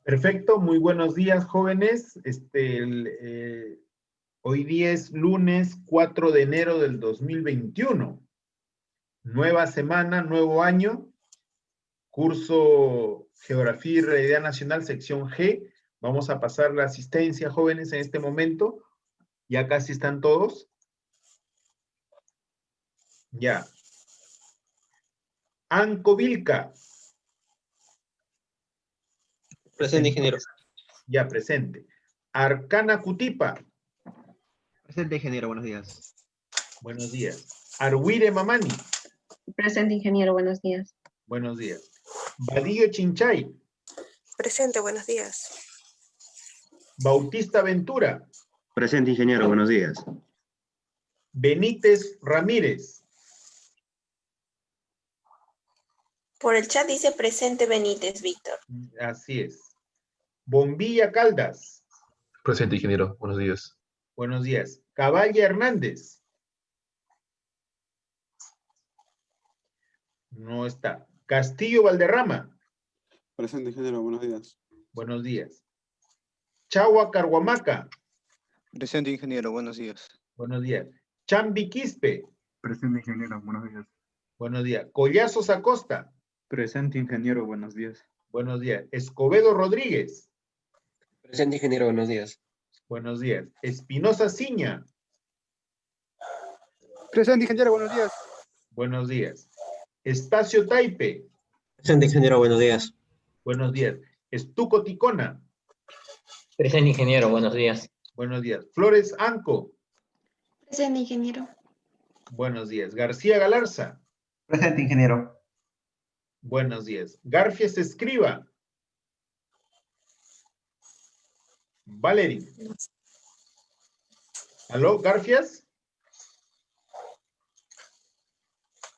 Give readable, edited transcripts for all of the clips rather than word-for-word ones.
Perfecto, muy buenos días, jóvenes. Hoy día es lunes 4 de enero del 2021. Nueva semana, nuevo año. Curso Geografía y Realidad Nacional, sección G. Vamos a pasar la asistencia, jóvenes, en este momento. Ya casi están todos. Ya. Anco Vilca. Presente, ingeniero. Ya, presente. Arcana Cutipa. Presente, ingeniero. Buenos días. Buenos días. Arwire Mamani. Presente, ingeniero. Buenos días. Buenos días. Badillo Chinchay. Presente, buenos días. Bautista Ventura. Presente, ingeniero. Buenos días. Benítez Ramírez. Por el chat dice presente Benítez, Víctor. Así es. Bombilla Caldas. Presente, ingeniero. Buenos días. Buenos días. Caballa Hernández. No está. Castillo Valderrama. Presente, ingeniero. Buenos días. Buenos días. Chagua Carhuamaca. Presente, ingeniero. Buenos días. Buenos días. Chambi Quispe. Presente, ingeniero. Buenos días. Buenos días. Collazos Acosta. Presente, ingeniero. Buenos días. Buenos días. Escobedo Rodríguez. Presente, ingeniero. Buenos días. Buenos días. Espinosa Ciña. Presente, ingeniero. Buenos días. Buenos días. Estacio Taipe. Presente, ingeniero. Buenos días. Buenos días. Estuco Ticona. Presente, ingeniero. Buenos días. Buenos días. Flores Anco. Presente, ingeniero. Buenos días. García Galarza. Presente, ingeniero. Buenos días. Garfias Escriba. Valerie. ¿Aló, Garfias?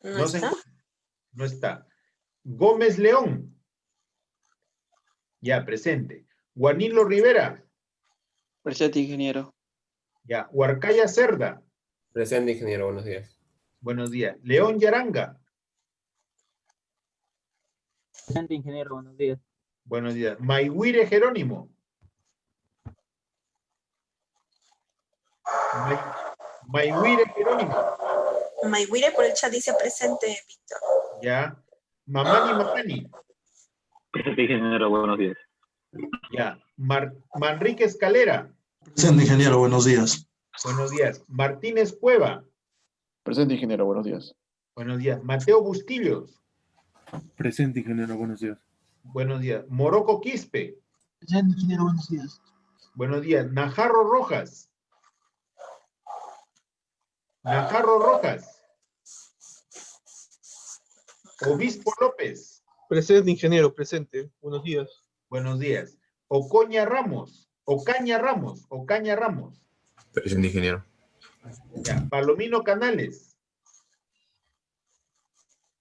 ¿No está? No está. Gómez León. Ya, presente. Juanilo Rivera. Presente, ingeniero. Ya. Huarcaya Cerda. Presente, ingeniero. Buenos días. Buenos días. León Yaranga. Presente, ingeniero. Buenos días. Buenos días. Mayhuire Jerónimo. Mayhuire Jerónimo. Mayhuire por el chat dice presente, Víctor. Ya. Mamani. Presente, ingeniero. Buenos días. Ya. Manrique Escalera. Presente, ingeniero. Buenos días. Buenos días. Martínez Cueva. Presente, ingeniero. Buenos días. Buenos días. Mateo Bustillos. Presente, ingeniero. Buenos días. Buenos días. Moroco Quispe. Presente, ingeniero. Buenos días. Buenos días. Najarro Rojas. Najarro Rojas. Obispo López. Presente, ingeniero. Presente. Buenos días. Buenos días. Ocaña Ramos. Presente, ingeniero. Ya. Palomino Canales.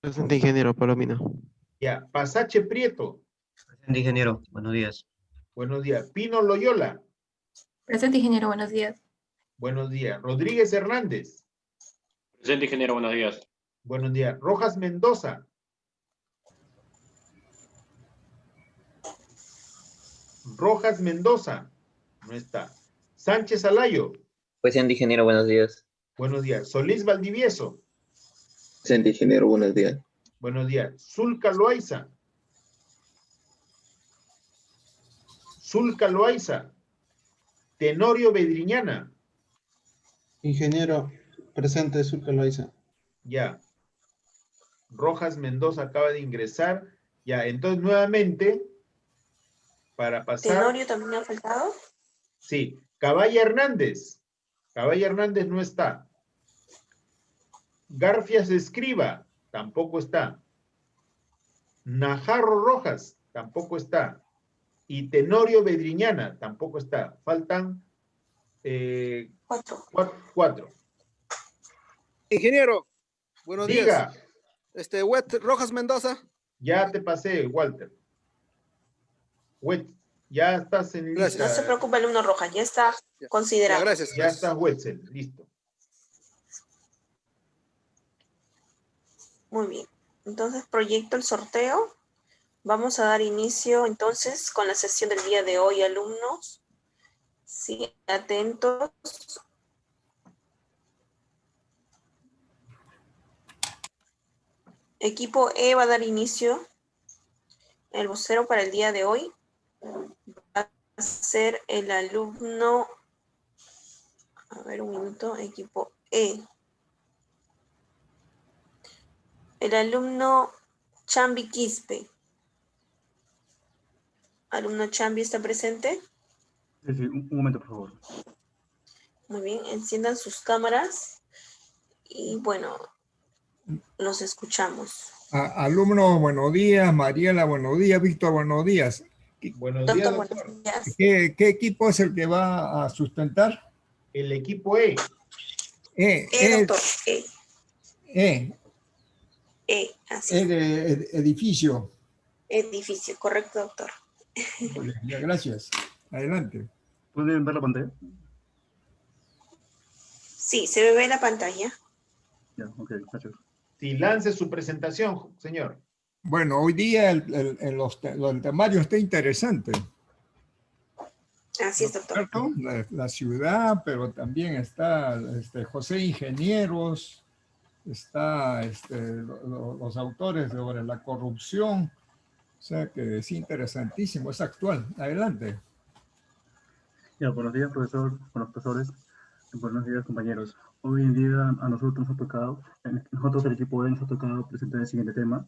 Presente, ingeniero. Palomino. Ya. Pasache Prieto. Presente, ingeniero. Buenos días. Buenos días. Pino Loyola. Presente, ingeniero. Buenos días. Buenos días. Rodríguez Hernández. Presente, ingeniero. Buenos días. Buenos días. Rojas Mendoza. Rojas Mendoza. No está. Sánchez Alayo. Presente, ingeniero. Buenos días. Buenos días. Solís Valdivieso. Presente, ingeniero. Buenos días. Buenos días. Zulca Loaiza. Tenorio Bedriñana. Ingeniero, presente, Zulca Loaiza. Ya. Rojas Mendoza acaba de ingresar. Ya, entonces nuevamente, para pasar. ¿Tenorio también ha faltado? Sí. Caballa Hernández. Caballa Hernández no está. Garfias Escriba. Tampoco está. Najarro Rojas. Tampoco está. Y Tenorio Bedriñana. Tampoco está. Faltan 4. Ingeniero, buenos Diga. días. Rojas Mendoza. Ya te pasé, Walter. Ya estás en lista. No se preocupe, alumno Rojas, ya está considerado. Gracias. Ya está Wetzel, listo. Muy bien. Entonces proyecto el sorteo Vamos a dar inicio entonces con la sesión del día de hoy, alumnos. Sí, atentos. Equipo E va a dar inicio. El vocero para el día de hoy va a ser el alumno, a ver un minuto, equipo E. El alumno Chambi Quispe. ¿Alumno Chambi está presente? Sí, un momento, por favor. Muy bien, enciendan sus cámaras y bueno, los escuchamos. Alumno, buenos días. Mariela, buenos días. Víctor, buenos días. Buenos Doctor, días, buenos doctor. días. ¿Qué equipo es el que va a sustentar? El equipo E. Doctor, así es. Edificio. Edificio, correcto, doctor. Ya, gracias. Adelante. ¿Pueden ver la pantalla? Sí, se ve en la pantalla. Ya, ok, gracias. Sí, lance su presentación, señor. Bueno, hoy día el temario está interesante. Así es, doctor. La ciudad, pero también está José Ingenieros, está los autores sobre la corrupción. O sea que es interesantísimo, es actual. Adelante. Ya, buenos días, profesor, buenos profesores, buenos días, compañeros. Hoy en día a nosotros nos ha tocado, nosotros el equipo E nos ha tocado presentar el siguiente tema,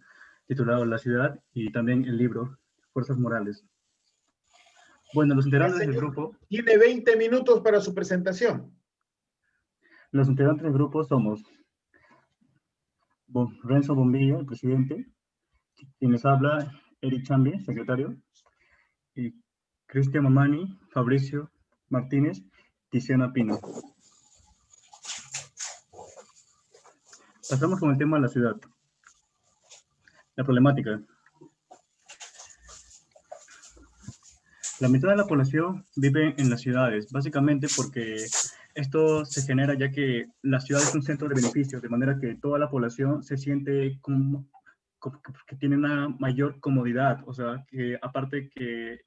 titulado La ciudad, y también el libro Fuerzas Morales. Bueno, los integrantes del grupo... Tiene 20 minutos para su presentación. Los integrantes del grupo somos Renzo Bombilla, el presidente, quien les habla, Eric Chambi, secretario, y Cristian Mamani, Fabricio Martínez, Tiziana Pino. Pasamos con el tema de la ciudad. La problemática. La mitad de la población vive en las ciudades, básicamente porque esto se genera ya que la ciudad es un centro de beneficios, de manera que toda la población se siente como que tiene una mayor comodidad, o sea, que aparte que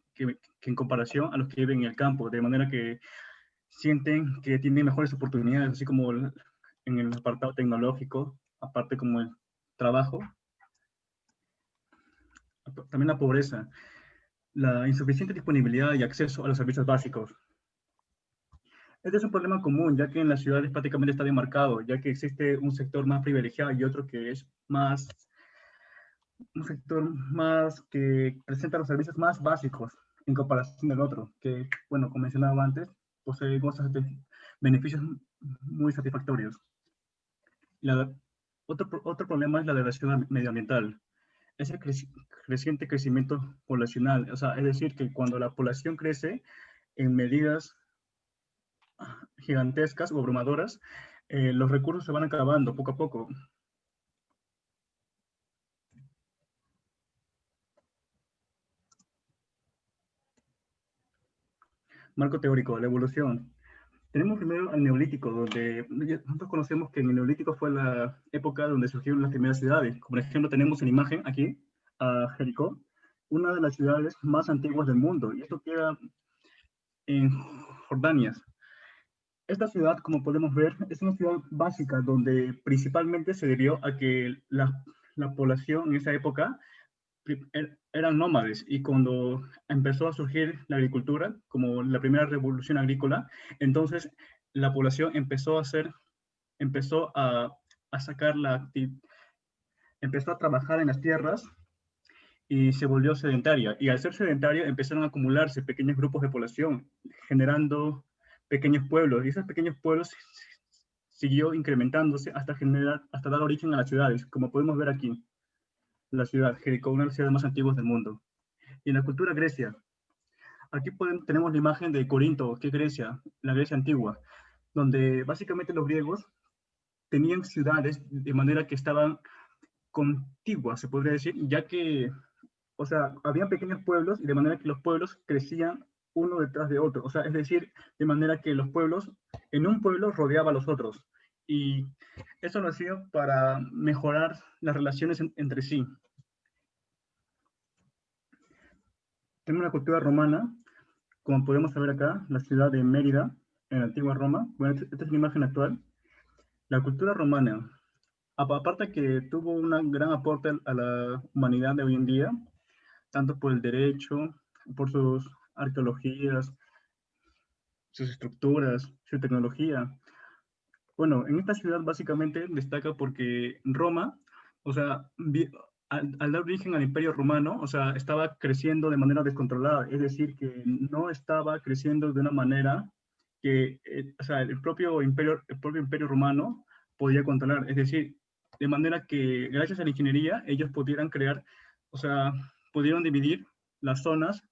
en comparación a los que viven en el campo, de manera que sienten que tienen mejores oportunidades, así como en el apartado tecnológico, aparte como el trabajo. También la pobreza, la insuficiente disponibilidad y acceso a los servicios básicos. Este es un problema común, ya que en las ciudades prácticamente está demarcado, ya que existe un sector más privilegiado y otro que es más, un sector más que presenta los servicios más básicos en comparación del otro, que, bueno, como mencionaba antes, posee cosas de beneficios muy satisfactorios. Otro problema es la degradación medioambiental. Es el creciente crecimiento poblacional, o sea, es decir, que cuando la población crece en medidas gigantescas o abrumadoras, los recursos se van acabando poco a poco. Marco teórico, la evolución. Tenemos primero el Neolítico, donde nosotros conocemos que en el Neolítico fue la época donde surgieron las primeras ciudades. Por ejemplo, tenemos en imagen aquí a Jericó, una de las ciudades más antiguas del mundo, y esto queda en Jordania. Esta ciudad, como podemos ver, es una ciudad básica donde principalmente se debió a que la población en esa época eran nómades, y cuando empezó a surgir la agricultura, como la primera revolución agrícola, entonces la población empezó a trabajar en las tierras y se volvió sedentaria, y al ser sedentaria empezaron a acumularse pequeños grupos de población, generando pequeños pueblos, y esos pequeños pueblos siguió incrementándose hasta dar origen a las ciudades, como podemos ver aquí. La ciudad Jericó, una de las ciudades más antiguas del mundo. Y en la cultura Grecia, aquí tenemos la imagen de Corinto, que es Grecia, la Grecia antigua, donde básicamente los griegos tenían ciudades de manera que estaban contiguas, se podría decir, ya que, o sea, habían pequeños pueblos, y de manera que los pueblos crecían uno detrás de otro, o sea, es decir, de manera que los pueblos, en un pueblo rodeaba a los otros, y eso lo hacía para mejorar las relaciones entre sí. tenemos la cultura romana, como podemos ver acá, la ciudad de Mérida, en la antigua Roma. Bueno, esta es la imagen actual. La cultura romana, aparte que tuvo un gran aporte a la humanidad de hoy en día, tanto por el derecho, por sus arqueologías, sus estructuras, su tecnología. Bueno, en esta ciudad básicamente destaca porque Roma, o sea, al dar origen al Imperio Romano, o sea, estaba creciendo de manera descontrolada, es decir, que no estaba creciendo de una manera que, o sea, el propio imperio Romano podía controlar, es decir, de manera que gracias a la ingeniería ellos pudieran crear, o sea, pudieron dividir las zonas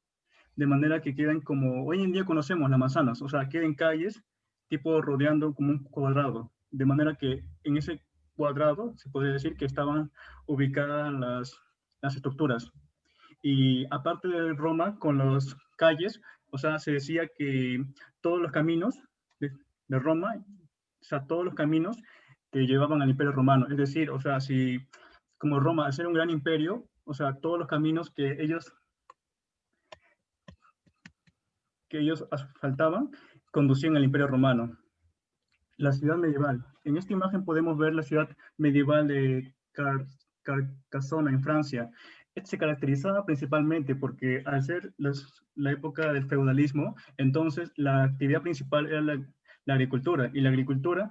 de manera que queden como hoy en día conocemos las manzanas, o sea, queden calles tipo rodeando como un cuadrado, de manera que en ese cuadrado se podría decir que estaban ubicadas las estructuras. Y aparte de Roma, con las calles, o sea, se decía que todos los caminos de Roma, o sea, todos los caminos que llevaban al Imperio Romano, es decir, o sea, si como Roma, al ser un gran imperio, o sea, todos los caminos que ellos asfaltaban conducían al Imperio Romano. La ciudad medieval. En esta imagen podemos ver la ciudad medieval de Carcassonne, en Francia. Esta se caracterizaba principalmente porque al ser la época del feudalismo, entonces la actividad principal era la agricultura. Y la agricultura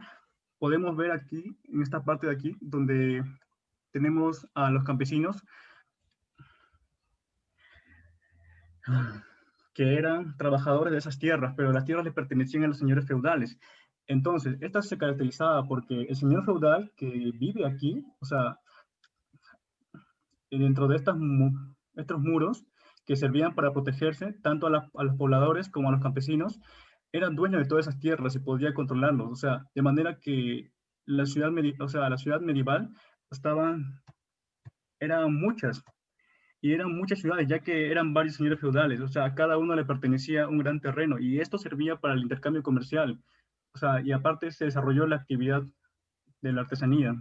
podemos ver aquí, en esta parte de aquí, donde tenemos a los campesinos que eran trabajadores de esas tierras, pero las tierras le pertenecían a los señores feudales. Entonces, esta se caracterizaba porque el señor feudal que vive aquí, o sea, dentro de estos muros que servían para protegerse tanto a los pobladores como a los campesinos, eran dueños de todas esas tierras y podía controlarlos. O sea, de manera que la ciudad medieval eran muchas, y eran muchas ciudades, ya que eran varios señores feudales, o sea, a cada uno le pertenecía un gran terreno, y esto servía para el intercambio comercial, o sea, y aparte se desarrolló la actividad de la artesanía.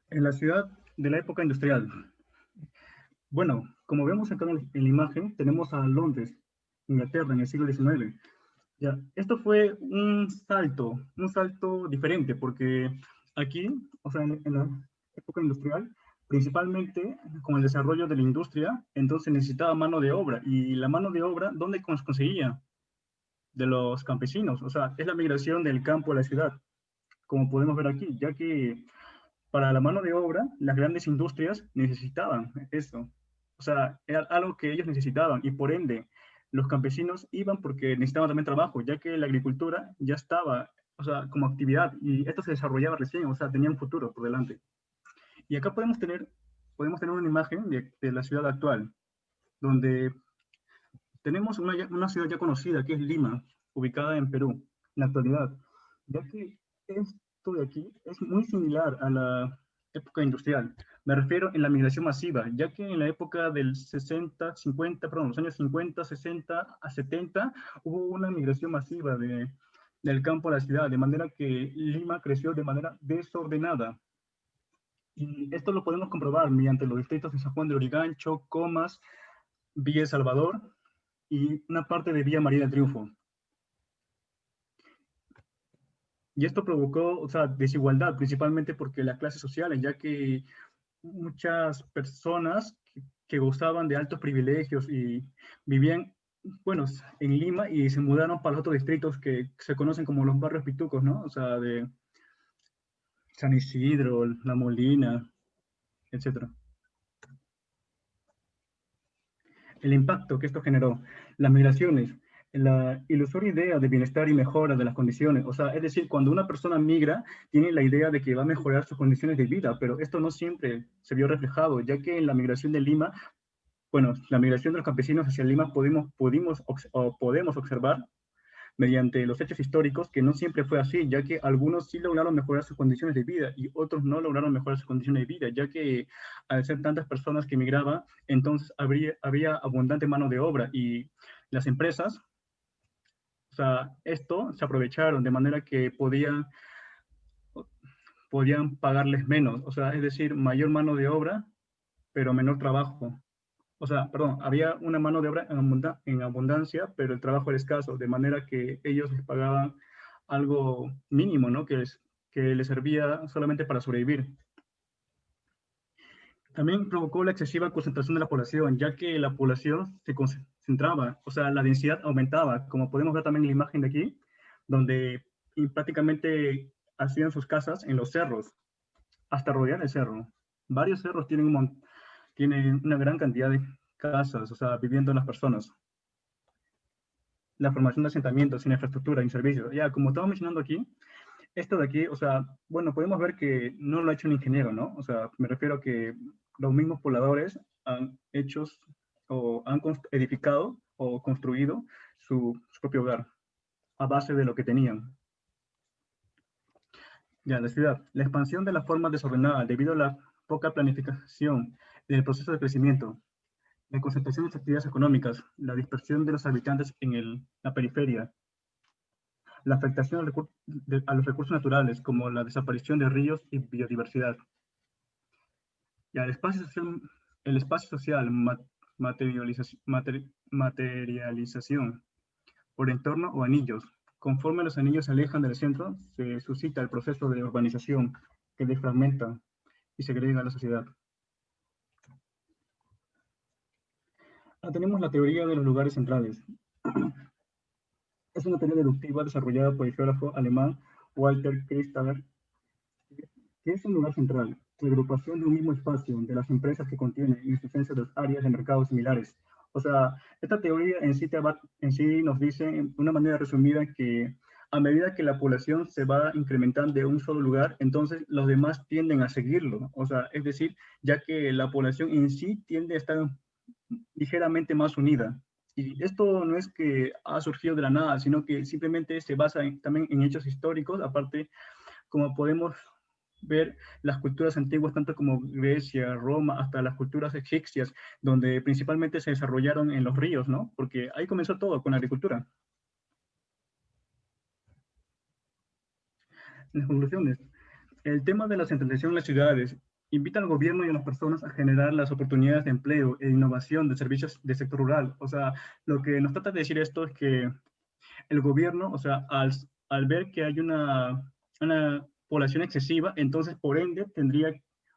En la ciudad de la época industrial, bueno, como vemos acá en la imagen, tenemos a Londres, Inglaterra, en el siglo XIX. Ya, esto fue un salto diferente, porque aquí, o sea, en la época industrial, principalmente con el desarrollo de la industria, entonces necesitaba mano de obra. Y la mano de obra, ¿dónde conseguía? De los campesinos. O sea, es la migración del campo a la ciudad, como podemos ver aquí, ya que para la mano de obra, las grandes industrias necesitaban eso. O sea, era algo que ellos necesitaban y por ende, los campesinos iban porque necesitaban también trabajo, ya que la agricultura ya estaba, o sea, como actividad y esto se desarrollaba recién, o sea, tenía un futuro por delante. Y acá podemos tener una imagen de la ciudad actual, donde tenemos una ciudad ya conocida, que es Lima, ubicada en Perú, en la actualidad, ya que esto de aquí es muy similar a la época industrial. Me refiero en la migración masiva, ya que en la época del los años 50, 60 a 70, hubo una migración masiva del campo a la ciudad, de manera que Lima creció de manera desordenada. Y esto lo podemos comprobar mediante los distritos de San Juan de Lurigancho, Comas, Villa El Salvador y una parte de Villa María del Triunfo. Y esto provocó, o sea, desigualdad, principalmente porque las clases sociales, ya que muchas personas que gozaban de altos privilegios y vivían, bueno, en Lima y se mudaron para los otros distritos que se conocen como los barrios pitucos, ¿no? O sea, de San Isidro, La Molina, etc. El impacto que esto generó, las migraciones, la ilusoria idea de bienestar y mejora de las condiciones. O sea, es decir, cuando una persona migra, tiene la idea de que va a mejorar sus condiciones de vida, pero esto no siempre se vio reflejado, ya que en la migración de Lima, bueno, la migración de los campesinos hacia Lima podemos observar mediante los hechos históricos que no siempre fue así, ya que algunos sí lograron mejorar sus condiciones de vida y otros no lograron mejorar sus condiciones de vida, ya que al ser tantas personas que migraban, entonces había abundante mano de obra y las empresas, o sea, esto se aprovecharon de manera que podían pagarles menos, o sea, es decir, mayor mano de obra, pero menor trabajo. o sea, perdón, había una mano de obra en abundancia, pero el trabajo era escaso, de manera que ellos les pagaban algo mínimo, ¿no? Que les servía solamente para sobrevivir. También provocó la excesiva concentración de la población, ya que la población se concentraba, o sea, la densidad aumentaba, como podemos ver también en la imagen de aquí, donde prácticamente hacían sus casas en los cerros, hasta rodear el cerro. Varios cerros tienen una gran cantidad de casas, o sea, viviendo las personas. La formación de asentamientos sin infraestructura, sin servicios. Ya, como estaba mencionando aquí, esto de aquí, o sea, bueno, podemos ver que no lo ha hecho un ingeniero, ¿no? O sea, me refiero a que los mismos pobladores han hecho o han edificado o construido su propio hogar a base de lo que tenían. Ya, la ciudad. La expansión de la forma desordenada debido a la poca planificación del proceso de crecimiento, la concentración de las actividades económicas, la dispersión de los habitantes en la periferia, la afectación a los recursos naturales, como la desaparición de ríos y biodiversidad. Ya, el espacio social, materialización por entorno o anillos. Conforme los anillos se alejan del centro, se suscita el proceso de urbanización que desfragmenta y segrega a la sociedad. Ahora tenemos la teoría de los lugares centrales. Es una teoría deductiva desarrollada por el geógrafo alemán Walter Christaller, que es un lugar central, la agrupación de un mismo espacio de las empresas que contiene y existencia de áreas de mercado similares. O sea, esta teoría en sí nos dice, de una manera resumida, que a medida que la población se va incrementando de un solo lugar, entonces los demás tienden a seguirlo. O sea, es decir, ya que la población en sí tiende a estar ligeramente más unida. Y esto no es que ha surgido de la nada, sino que simplemente se basa también en hechos históricos, aparte, como podemos ver las culturas antiguas, tanto como Grecia, Roma, hasta las culturas egipcias, donde principalmente se desarrollaron en los ríos, ¿no? Porque ahí comenzó todo, con la agricultura. En las conclusiones, el tema de la centralización en las ciudades invita al gobierno y a las personas a generar las oportunidades de empleo e innovación de servicios del sector rural. O sea, lo que nos trata de decir esto es que el gobierno, o sea, al ver que hay una población excesiva, entonces por ende tendría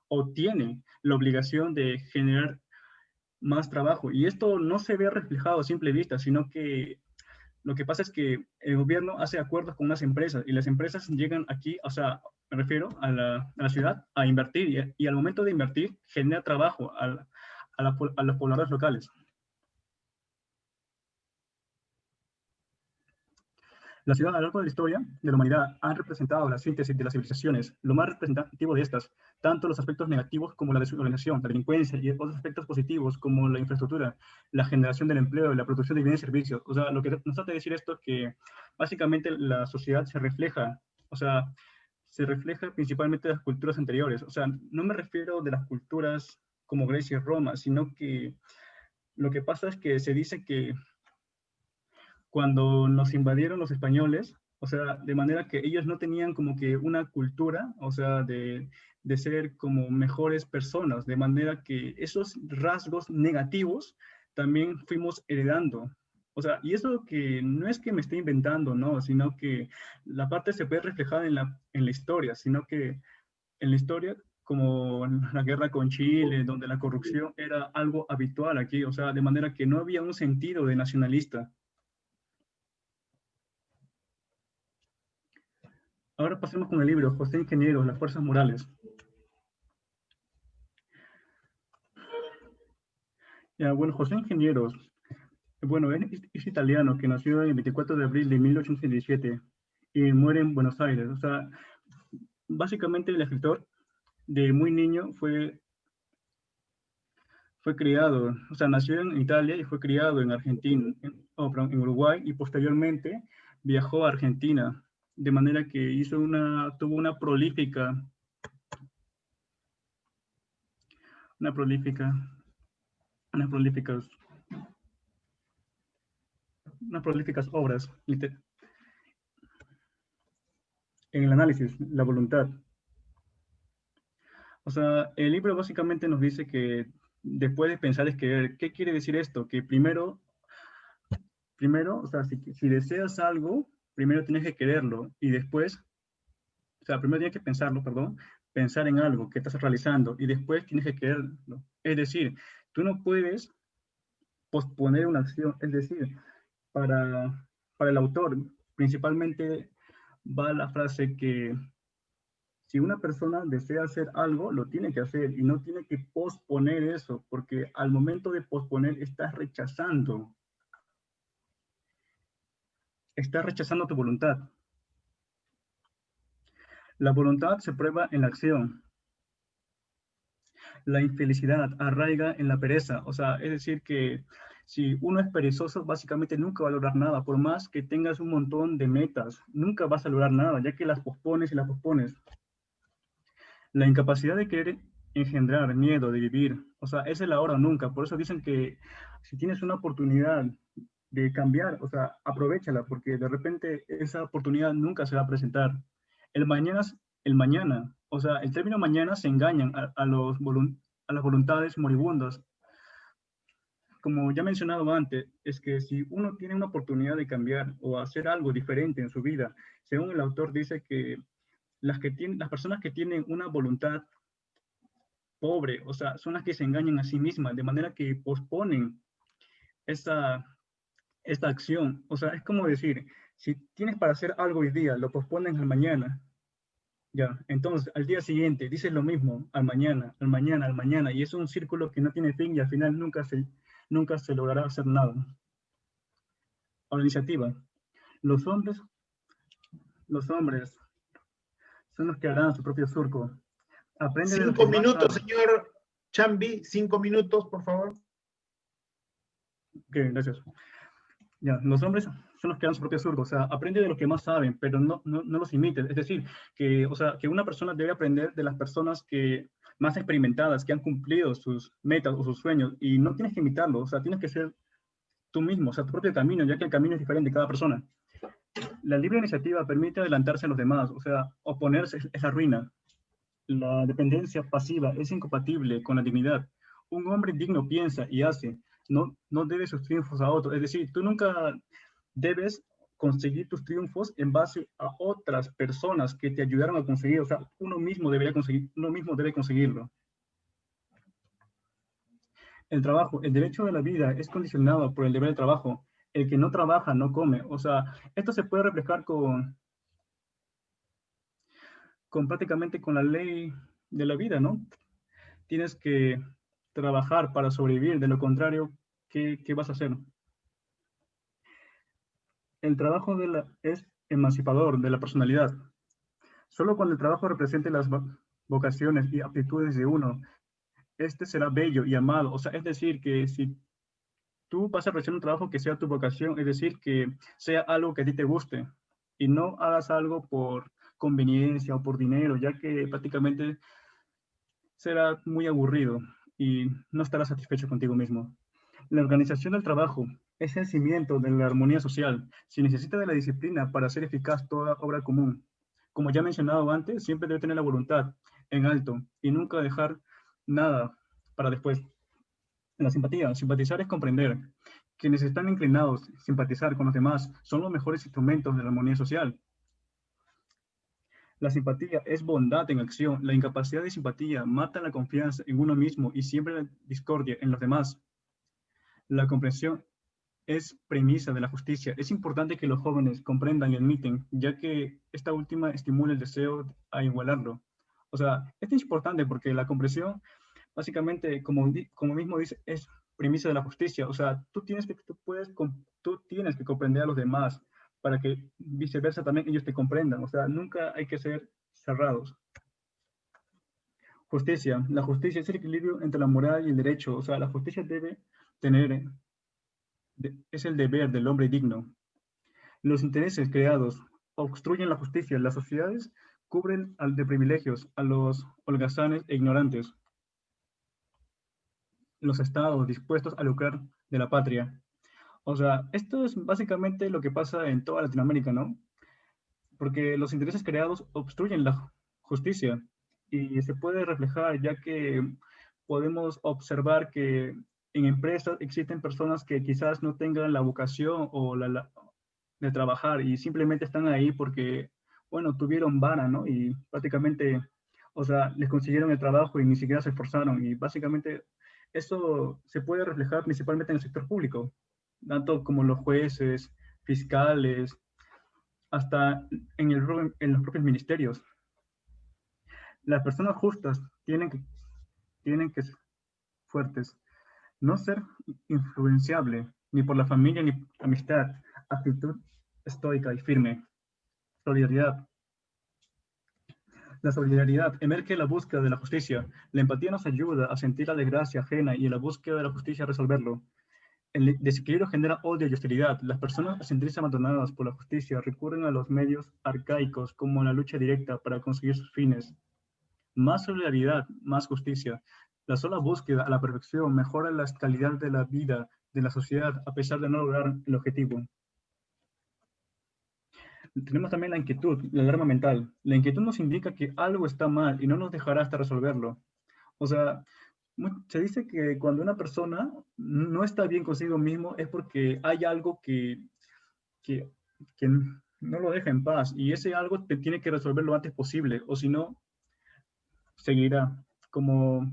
o tiene la obligación de generar más trabajo. Y esto no se ve reflejado a simple vista, sino que lo que pasa es que el gobierno hace acuerdos con unas empresas y las empresas llegan aquí, o sea, me refiero a la ciudad, a invertir y al momento de invertir genera trabajo a los pobladores locales. La ciudad a lo largo de la historia de la humanidad ha representado la síntesis de las civilizaciones, lo más representativo de estas, tanto los aspectos negativos como la desorganización, la delincuencia y otros aspectos positivos como la infraestructura, la generación del empleo y la producción de bienes y servicios. O sea, lo que nos trata de decir esto es que básicamente la sociedad se refleja, o sea, se refleja principalmente de las culturas anteriores. O sea, no me refiero de las culturas como Grecia y Roma, sino que lo que pasa es que se dice que cuando nos invadieron los españoles, o sea, de manera que ellos no tenían como que una cultura, o sea, de ser como mejores personas, de manera que esos rasgos negativos también fuimos heredando. O sea, y eso que no es que me esté inventando, no, sino que la parte se puede reflejar en la historia, sino que en la historia, como la guerra con Chile, donde la corrupción era algo habitual aquí, o sea, de manera que no había un sentido de nacionalista. Ahora pasemos con el libro José Ingenieros, las fuerzas morales. Ya, bueno, José Ingenieros, bueno, es italiano que nació el 24 de abril de 1867 y muere en Buenos Aires. O sea, básicamente el escritor de muy niño fue criado, o sea, nació en Italia y fue criado en Argentina, en Uruguay, y posteriormente viajó a Argentina, de manera que tuvo una prolíficas obras en el análisis, la voluntad. O sea, el libro básicamente nos dice que después de pensar es querer. ¿Qué quiere decir esto? Que primero, o sea, si deseas algo, primero tienes que quererlo y después, o sea, primero tienes que pensarlo, perdón, pensar en algo que estás realizando y después tienes que quererlo. Es decir, tú no puedes posponer una acción, es decir, para el autor principalmente va la frase que si una persona desea hacer algo, lo tiene que hacer y no tiene que posponer eso, porque al momento de posponer estás rechazando tu voluntad. La voluntad se prueba en la acción. La infelicidad arraiga en la pereza. O sea, es decir que si uno es perezoso, básicamente nunca va a lograr nada. Por más que tengas un montón de metas, nunca vas a lograr nada, ya que las pospones y las pospones. La incapacidad de querer engendrar miedo de vivir. O sea, es el ahora o nunca. Por eso dicen que si tienes una oportunidad de cambiar, o sea, aprovéchala, porque de repente esa oportunidad nunca se va a presentar. El mañana, o sea, el término mañana se engañan a las voluntades moribundas. Como ya he mencionado antes, es que si uno tiene una oportunidad de cambiar o hacer algo diferente en su vida, según el autor dice que las personas que tienen una voluntad pobre, o sea, son las que se engañan a sí mismas, de manera que posponen esta acción. O sea, es como decir, si tienes para hacer algo hoy día, lo posponen al mañana. Ya, entonces al día siguiente dices lo mismo, al mañana, al mañana, al mañana, y es un círculo que no tiene fin y al final nunca se logrará hacer nada. Ahora, iniciativa. Los hombres son los que harán su propio surco. Aprende de los 5 que más minutos, saben. señor Chambi, 5 minutos, por favor. Ok, gracias. Ya, los hombres son los que dan su propio surco, o sea, aprende de los que más saben, pero no los imites. Es decir, que una persona debe aprender de las personas más experimentadas, que han cumplido sus metas o sus sueños, y no tienes que imitarlo, o sea, tienes que ser tú mismo, o sea, tu propio camino, ya que el camino es diferente de cada persona. La libre iniciativa permite adelantarse a los demás, o sea, oponerse es la ruina. La dependencia pasiva es incompatible con la dignidad. Un hombre digno piensa y hace, no debe sus triunfos a otros. Es decir, tú nunca debes conseguir tus triunfos en base a otras personas que te ayudaron a conseguir. O sea, uno mismo debe conseguirlo. El trabajo, el derecho de la vida es condicionado por el deber de trabajo. El que no trabaja no come. O sea, esto se puede reflejar prácticamente con la ley de la vida, ¿no? Tienes que trabajar para sobrevivir, de lo contrario, ¿qué vas a hacer? El trabajo es emancipador de la personalidad. Solo cuando el trabajo represente las vocaciones y aptitudes de uno, este será bello y amado. O sea, es decir, que si tú vas a realizar un trabajo que sea tu vocación, es decir, que sea algo que a ti te guste y no hagas algo por conveniencia o por dinero, ya que prácticamente será muy aburrido y no estarás satisfecho contigo mismo. La organización del trabajo es el cimiento de la armonía social. Se necesita de la disciplina para hacer eficaz toda obra común. Como ya he mencionado antes, siempre debe tener la voluntad en alto y nunca dejar nada para después. La simpatía. Simpatizar es comprender. Quienes están inclinados a simpatizar con los demás son los mejores instrumentos de la armonía social. La simpatía es bondad en acción. La incapacidad de simpatía mata la confianza en uno mismo y siembra la discordia en los demás. La comprensión es premisa de la justicia. Es importante que los jóvenes comprendan y admiten, ya que esta última estimula el deseo a igualarlo. O sea, esto es importante porque la comprensión, básicamente, como mismo dice, es premisa de la justicia. O sea, tú tienes que comprender a los demás para que viceversa también ellos te comprendan. O sea, nunca hay que ser cerrados. Justicia. La justicia es el equilibrio entre la moral y el derecho. O sea, la justicia debe tener, es el deber del hombre digno. Los intereses creados obstruyen la justicia. Las sociedades cubren de privilegios a los holgazanes e ignorantes. Los estados dispuestos a lucrar de la patria. O sea, esto es básicamente lo que pasa en toda Latinoamérica, ¿no? Porque los intereses creados obstruyen la justicia y se puede reflejar ya que podemos observar que en empresas existen personas que quizás no tengan la vocación o de trabajar y simplemente están ahí porque, bueno, tuvieron vara, ¿no? Y prácticamente, o sea, les consiguieron el trabajo y ni siquiera se esforzaron. Y básicamente eso se puede reflejar principalmente en el sector público, tanto como los jueces, fiscales, hasta en los propios ministerios. Las personas justas tienen que ser fuertes, no ser influenciable ni por la familia ni amistad, actitud estoica y firme, solidaridad. La solidaridad emerge en la búsqueda de la justicia. La empatía nos ayuda a sentir la desgracia ajena y en la búsqueda de la justicia resolverlo. El desequilibrio genera odio y hostilidad. Las personas a sentirse abandonadas por la justicia recurren a los medios arcaicos como la lucha directa para conseguir sus fines. Más solidaridad, más justicia. La sola búsqueda a la perfección mejora la calidad de la vida de la sociedad a pesar de no lograr el objetivo. Tenemos también la inquietud, la alarma mental. La inquietud nos indica que algo está mal y no nos dejará hasta resolverlo. O sea, se dice que cuando una persona no está bien consigo mismo es porque hay algo que no lo deja en paz y ese algo te tiene que resolver lo antes posible o si no, seguirá como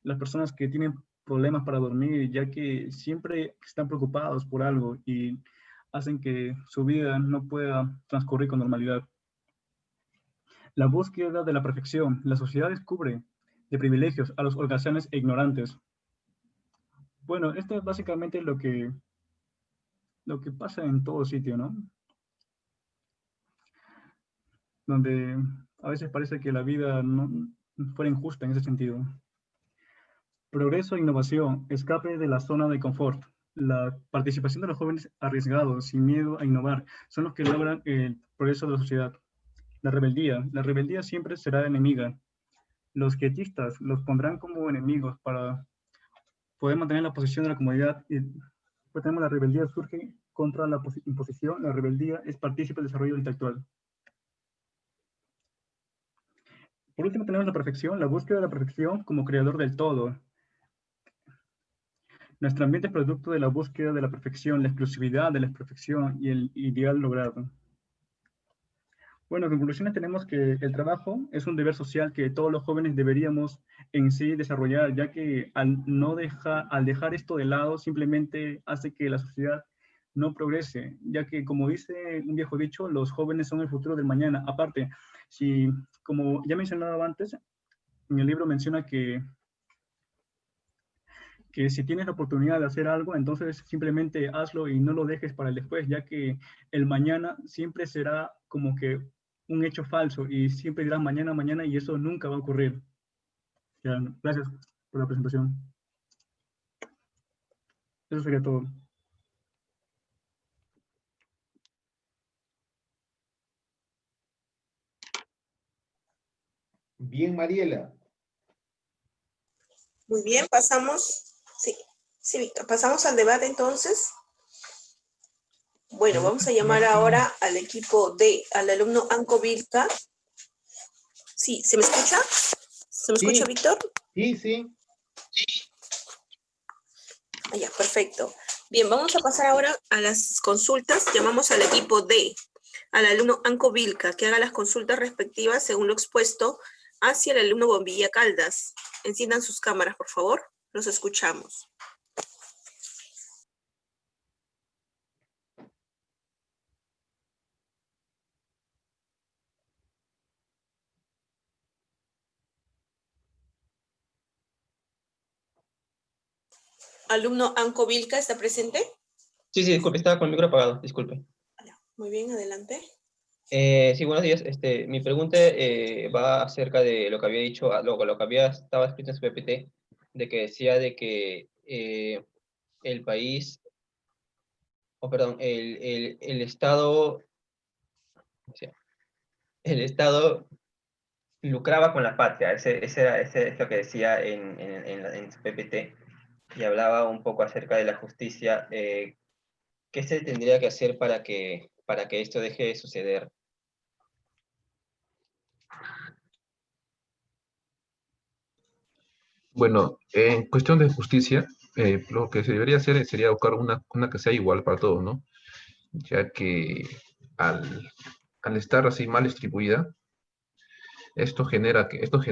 las personas que tienen problemas para dormir, ya que siempre están preocupados por algo y hacen que su vida no pueda transcurrir con normalidad. La búsqueda de la perfección. La sociedad descubre de privilegios a los holgazanes e ignorantes. Bueno, esto es básicamente lo que pasa en todo sitio, ¿no? Donde a veces parece que la vida no fuera injusta en ese sentido. Progreso e innovación, escape de la zona de confort. La participación de los jóvenes arriesgados, sin miedo a innovar, son los que logran el progreso de la sociedad. La rebeldía siempre será enemiga. Los quietistas los pondrán como enemigos para poder mantener la posición de la comunidad. Y pues tenemos la rebeldía surge contra la imposición. La rebeldía es partícipe del desarrollo intelectual. Por último tenemos la perfección, la búsqueda de la perfección como creador del todo. Nuestro ambiente es producto de la búsqueda de la perfección, la exclusividad de la perfección y el ideal logrado. Bueno, en conclusiones tenemos que el trabajo es un deber social que todos los jóvenes deberíamos en sí desarrollar, ya que al dejar esto de lado simplemente hace que la sociedad no progrese, ya que como dice un viejo dicho, los jóvenes son el futuro del mañana. Aparte, si, como ya mencionaba antes, en el libro menciona que si tienes la oportunidad de hacer algo, entonces simplemente hazlo y no lo dejes para el después, ya que el mañana siempre será como que un hecho falso y siempre dirás mañana, mañana y eso nunca va a ocurrir. Ya, gracias por la presentación. Eso sería todo. Bien, Mariela. Muy bien, pasamos. Sí, pasamos al debate entonces. Bueno, vamos a llamar ahora al equipo D, al alumno Anco Vilca. Sí, ¿se me escucha? ¿Se me escucha, Víctor? Sí. Ya, perfecto. Bien, vamos a pasar ahora a las consultas. Llamamos al equipo D, al alumno Anco Vilca, que haga las consultas respectivas según lo expuesto hacia el alumno Bombilla Caldas. Enciendan sus cámaras, por favor. Los escuchamos. ¿Alumno Anco Vilca está presente? Sí, disculpe, estaba con el micro apagado, disculpe. Muy bien, adelante. Sí, buenos días. Mi pregunta va acerca de lo que había dicho, estaba escrito en su PPT, de que decía de que el país, el Estado, o sea, el Estado lucraba con la patria. Ese es lo que decía en su PPT, y hablaba un poco acerca de la justicia. ¿Qué se tendría que hacer para que esto deje de suceder? Bueno, en cuestión de justicia, lo que se debería hacer sería buscar una que sea igual para todos, ¿no? Ya que al, al estar así mal distribuida, esto genera, que va a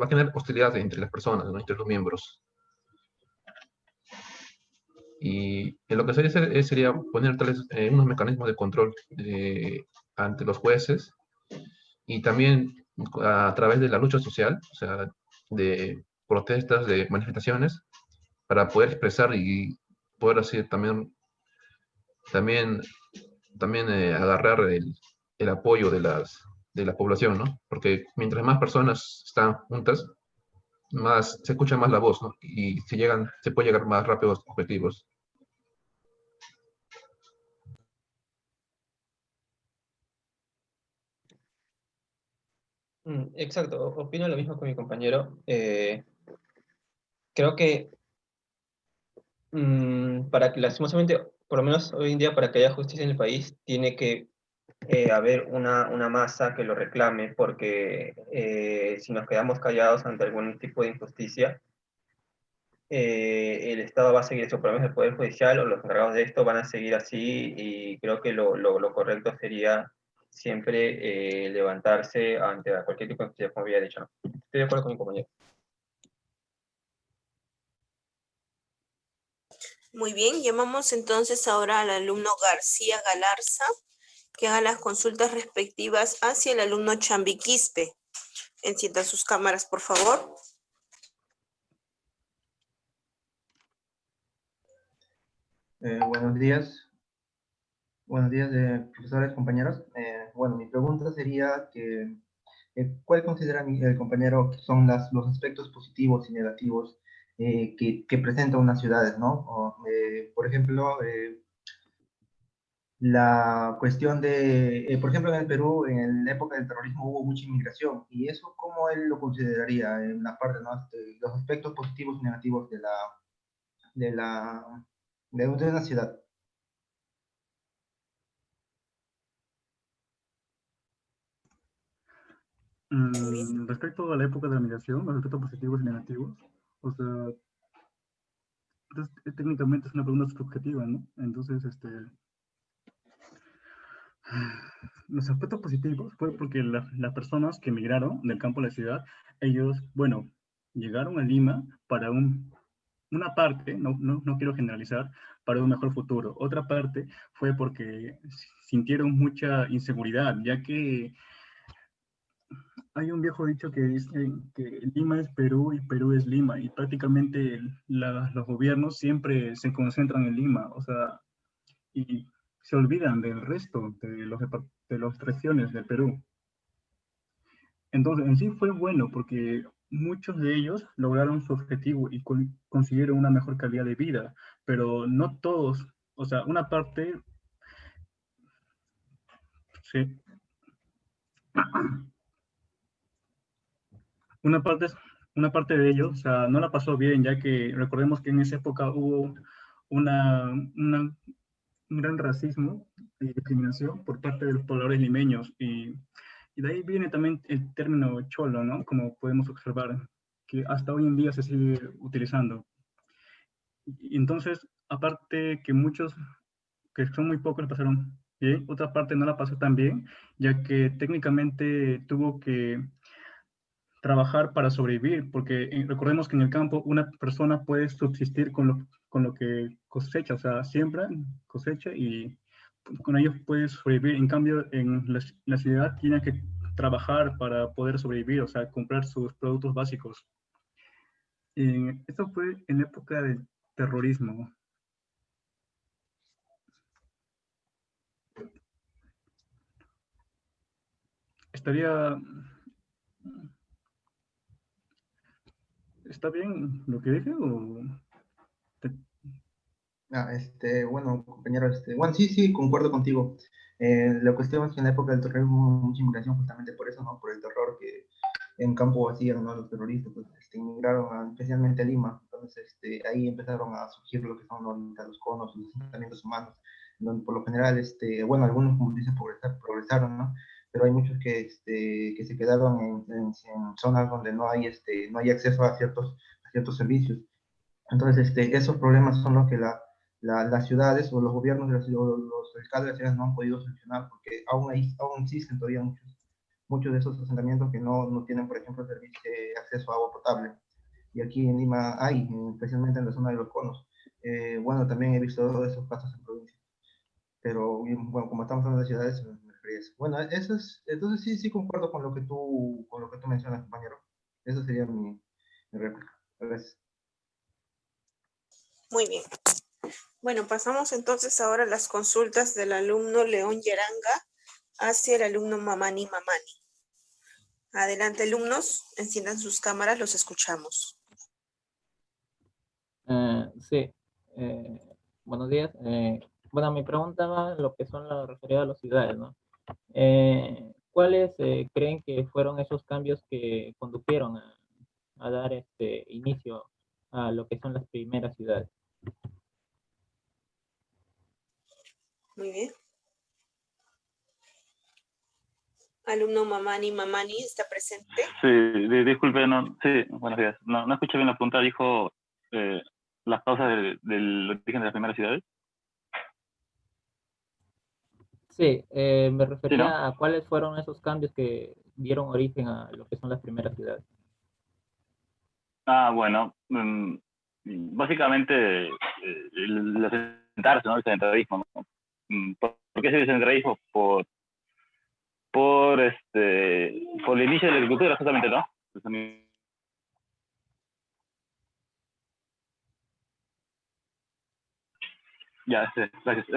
generar hostilidad entre las personas, ¿no? Entre los miembros. Y en lo que sería hacer sería poner tales, unos mecanismos de control ante los jueces y también a través de la lucha social, o sea, de protestas, de manifestaciones, para poder expresar y poder así también, también agarrar el apoyo de la población, ¿no? Porque mientras más personas están juntas, más, se escucha más la voz, ¿no? Y se puede llegar más rápido a los objetivos. Exacto, opino lo mismo que mi compañero. Creo que para que lastimosamente, por lo menos hoy en día, para que haya justicia en el país, tiene que haber una masa que lo reclame, porque si nos quedamos callados ante algún tipo de injusticia, el Estado va a seguir eso, por lo menos el Poder Judicial o los encargados de esto van a seguir así, y creo que lo correcto sería siempre levantarse ante cualquier tipo de injusticia, como había dicho, ¿no? Estoy de acuerdo con mi compañero. Muy bien, llamamos entonces ahora al alumno García Galarza, que haga las consultas respectivas hacia el alumno Chambi Quispe. Enciendan sus cámaras, por favor. Buenos días. Buenos días, profesores, compañeros. Bueno, mi pregunta sería que, ¿cuál considera el compañero que son los aspectos positivos y negativos que presenta una ciudad, ¿no? Por ejemplo, la cuestión de, por ejemplo, en el Perú, en la época del terrorismo hubo mucha inmigración, y eso, ¿cómo él lo consideraría en la parte, ¿no? Los aspectos positivos y negativos de la, de una ciudad? Respecto a la época de la migración, los aspectos positivos y negativos, o sea, técnicamente es una pregunta subjetiva, ¿no? Entonces, los aspectos positivos fue porque las personas que emigraron del campo a la ciudad, ellos, bueno, llegaron a Lima para una parte, no quiero generalizar, para un mejor futuro. Otra parte fue porque sintieron mucha inseguridad, ya que hay un viejo dicho que dice que Lima es Perú y Perú es Lima, y prácticamente los gobiernos siempre se concentran en Lima, o sea, y se olvidan del resto de las regiones del Perú. Entonces, en sí fue bueno porque muchos de ellos lograron su objetivo y consiguieron una mejor calidad de vida, pero no todos, o sea, una parte, sí, una parte, una parte de ellos, o sea, no la pasó bien, ya que recordemos que en esa época hubo un gran racismo y discriminación por parte de los pobladores limeños, y de ahí viene también el término cholo, ¿no? Como podemos observar, que hasta hoy en día se sigue utilizando. Y entonces, aparte que muchos, que son muy pocos, la pasaron bien, otra parte no la pasó tan bien, ya que técnicamente tuvo que trabajar para sobrevivir, porque recordemos que en el campo una persona puede subsistir con lo que cosecha, o sea, siembra, cosecha y con ellos puede sobrevivir. En cambio, en la ciudad tiene que trabajar para poder sobrevivir, o sea, comprar sus productos básicos. Esto fue en la época del terrorismo. ¿Está bien lo que dije o...? Bueno, compañero, bueno, sí, sí, concuerdo contigo. La cuestión es que en la época del terrorismo hubo mucha inmigración justamente por eso, ¿no? Por el terror que en campo hacían, ¿no? Los terroristas, pues, inmigraron especialmente a Lima. Entonces, ahí empezaron a surgir lo que son ahorita los conos, los asentamientos humanos, donde por lo general, bueno, algunos, como dices, progresaron, ¿no? pero hay muchos que se quedaron en zonas donde no hay acceso a ciertos servicios. Entonces, esos problemas son los que las ciudades o los gobiernos de las ciudades, o los alcaldes de las ciudades no han podido solucionar, porque aún existen todavía muchos de esos asentamientos que no tienen, por ejemplo, acceso a agua potable. Y aquí en Lima hay, especialmente en la zona de los conos. Bueno, también he visto esos casos en provincia. Pero, bueno, como estamos hablando de ciudades, me refería a eso. Bueno, entonces sí concuerdo con lo que tú mencionas, compañero. Esa sería mi réplica. Gracias. Muy bien. Bueno, pasamos entonces ahora a las consultas del alumno León Yaranga hacia el alumno Mamani Mamani. Adelante, alumnos, enciendan sus cámaras, los escuchamos. Sí, buenos días. Bueno, mi pregunta va en lo que son las referidas a las ciudades, ¿no? ¿Cuáles creen que fueron esos cambios que condujeron a dar inicio a lo que son las primeras ciudades? Muy bien. Alumno Mamani Mamani, ¿está presente? Sí, disculpe, no, sí, buenos días. No escuché bien la pregunta, dijo las causas del origen de las primeras ciudades. Sí, me refería Sí, ¿no? a cuáles fueron esos cambios que dieron origen a lo que son las primeras ciudades. Bueno, básicamente el asentarse, ¿no? El sedentarismo, ¿no? ¿Por qué se dice sedentarismo? Por el inicio de la agricultura, justamente, ¿no? Ya, sí, gracias.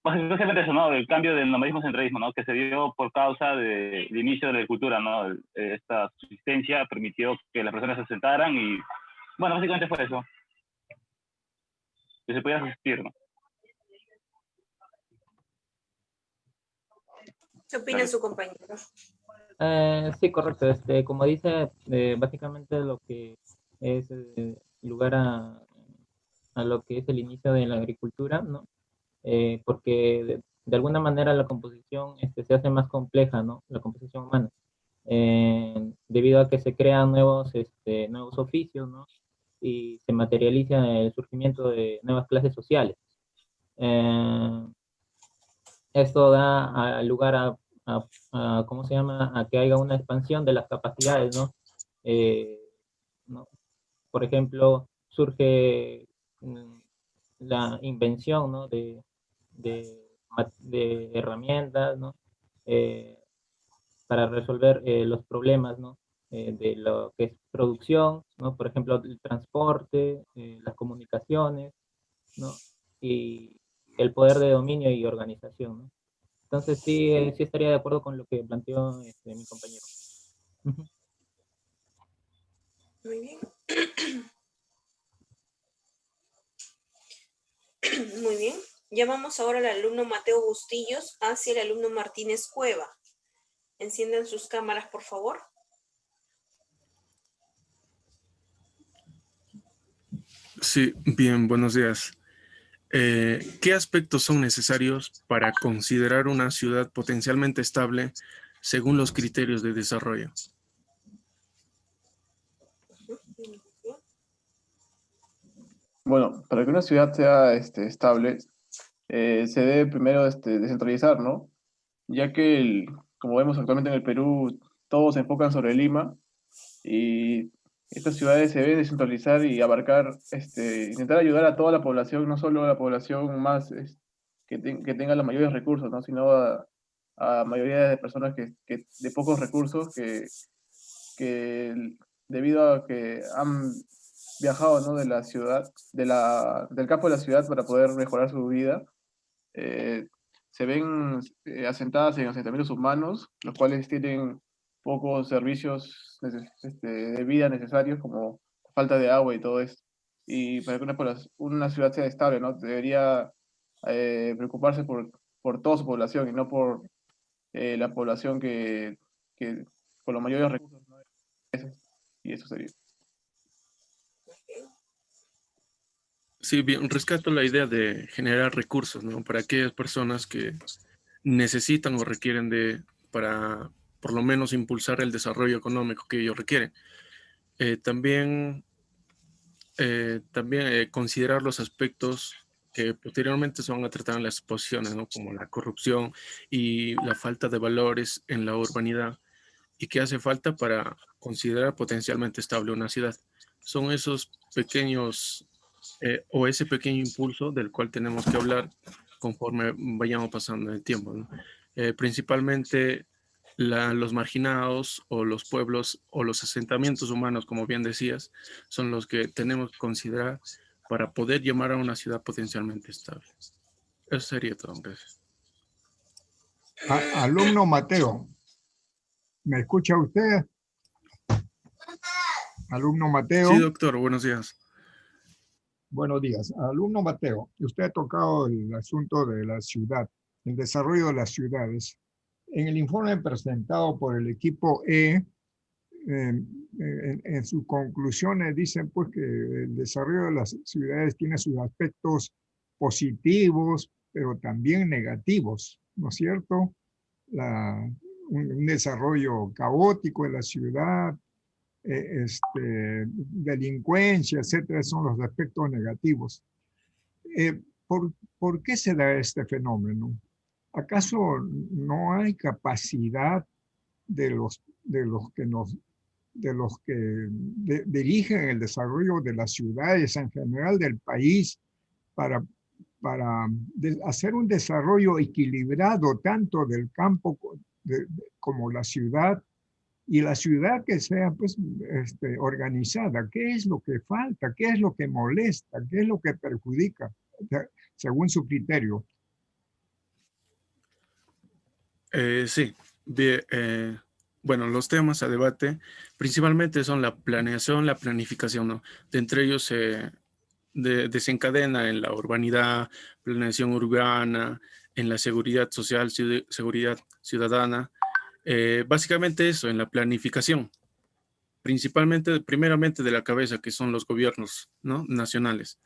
Básicamente eso, ¿no? El cambio del nomadismo centralismo, ¿no? Que se dio por causa del inicio de la agricultura, ¿no? Esta subsistencia permitió que las personas se asentaran y, bueno, básicamente fue eso. Que se podía subsistir, ¿no? ¿Qué opina su compañero? Sí, correcto. Como dice, básicamente lo que es lugar a lo que es el inicio de la agricultura, ¿no? Porque de alguna manera la composición se hace más compleja, ¿no? La composición humana, debido a que se crean nuevos oficios, ¿no? Y se materializa el surgimiento de nuevas clases sociales. Esto da lugar ¿cómo se llama? A que haya una expansión de las capacidades, ¿no? Eh, ¿no? Por ejemplo, surge la invención, ¿no? de herramientas, ¿no? Eh, para resolver los problemas, ¿no? De lo que es producción, ¿no? Por ejemplo, el transporte, las comunicaciones, ¿no? Y el poder de dominio y organización, ¿no? Entonces sí estaría de acuerdo con lo que planteó mi compañero. Muy bien. Muy bien. Llamamos ahora al alumno Mateo Bustillos hacia el alumno Martínez Cueva. Enciendan sus cámaras, por favor. Sí, bien, buenos días. ¿Qué aspectos son necesarios para considerar una ciudad potencialmente estable según los criterios de desarrollo? Bueno, para que una ciudad sea estable, se debe primero descentralizar, ¿no? Ya que, como vemos actualmente en el Perú, todos se enfocan sobre Lima y estas ciudades se deben descentralizar y abarcar, intentar ayudar a toda la población, no solo a la población más que tenga los mayores recursos, ¿no? Sino a mayoría de personas de pocos recursos que debido a que han viajado, ¿no? De la ciudad, del campo de la ciudad para poder mejorar su vida, se ven asentadas en asentamientos humanos, los cuales tienen pocos servicios de vida necesarios, como falta de agua y todo esto. Y para que una ciudad sea estable, ¿no? Debería preocuparse por toda su población y no por la población que con los mayores recursos, ¿no? Y eso sería. Sí, bien, rescato la idea de generar recursos, ¿no? Para aquellas personas que necesitan o requieren de para por lo menos impulsar el desarrollo económico que ellos requieren. También considerar los aspectos que posteriormente se van a tratar en las exposiciones, ¿no? Como la corrupción y la falta de valores en la urbanidad, y qué hace falta para considerar potencialmente estable una ciudad. Son esos pequeños o ese pequeño impulso del cual tenemos que hablar conforme vayamos pasando el tiempo, ¿no? Principalmente los marginados o los pueblos o los asentamientos humanos, como bien decías, son los que tenemos que considerar para poder llamar a una ciudad potencialmente estable. Eso sería todo. Gracias. Alumno Mateo, ¿me escucha usted? Alumno Mateo. Sí, doctor, buenos días. Buenos días. Alumno Mateo, usted ha tocado el asunto de la ciudad, el desarrollo de las ciudades. En el informe presentado por el equipo E, en sus conclusiones dicen pues que el desarrollo de las ciudades tiene sus aspectos positivos, pero también negativos, ¿no es cierto? Un desarrollo caótico en la ciudad, delincuencia, etcétera, son los aspectos negativos. ¿Por qué se da este fenómeno? ¿Acaso no hay capacidad de los que dirigen el desarrollo de las ciudades en general del país para hacer un desarrollo equilibrado tanto del campo como la ciudad, y la ciudad que sea pues, organizada? ¿Qué es lo que falta? ¿Qué es lo que molesta? ¿Qué es lo que perjudica? Según su criterio. Sí, bien, bueno, los temas a debate principalmente son la planeación, la planificación, ¿no? De entre ellos se desencadena en la urbanidad, planeación urbana, en la seguridad social, seguridad ciudadana. Básicamente eso, en la planificación, principalmente, primeramente de la cabeza, que son los gobiernos, ¿no? Nacionales.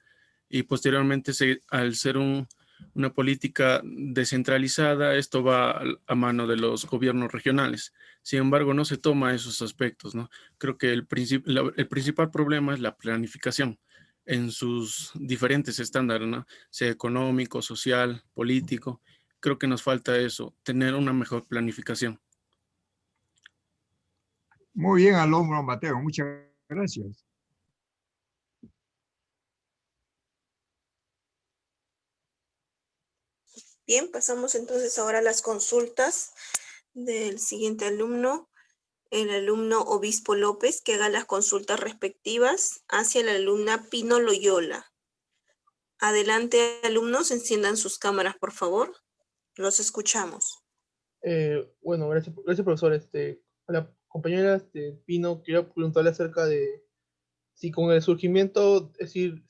Y posteriormente, al ser una política descentralizada, esto va a mano de los gobiernos regionales. Sin embargo, no se toma esos aspectos, ¿no? Creo que el principal problema es la planificación en sus diferentes estándares, ¿no? Sea económico, social, político. Creo que nos falta eso, tener una mejor planificación. Muy bien, alumno Mateo, muchas gracias. Bien, pasamos entonces ahora a las consultas del siguiente alumno, el alumno Obispo López, que haga las consultas respectivas hacia la alumna Pino Loyola. Adelante, alumnos, enciendan sus cámaras, por favor. Los escuchamos. Bueno, gracias, profesor. A la compañera Pino, quería preguntarle acerca de si con el surgimiento, es decir,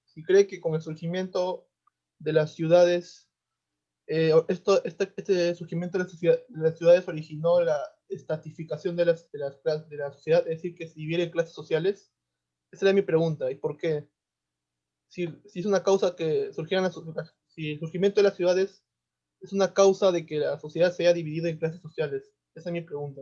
si cree que con el surgimiento de las ciudades, este surgimiento de las ciudades originó la estratificación de la sociedad, es decir, que se dividiera en clases sociales. Esa era mi pregunta, ¿y por qué? Si es una causa que si el surgimiento de las ciudades es una causa de que la sociedad se haya dividido en clases sociales. Esa es mi pregunta.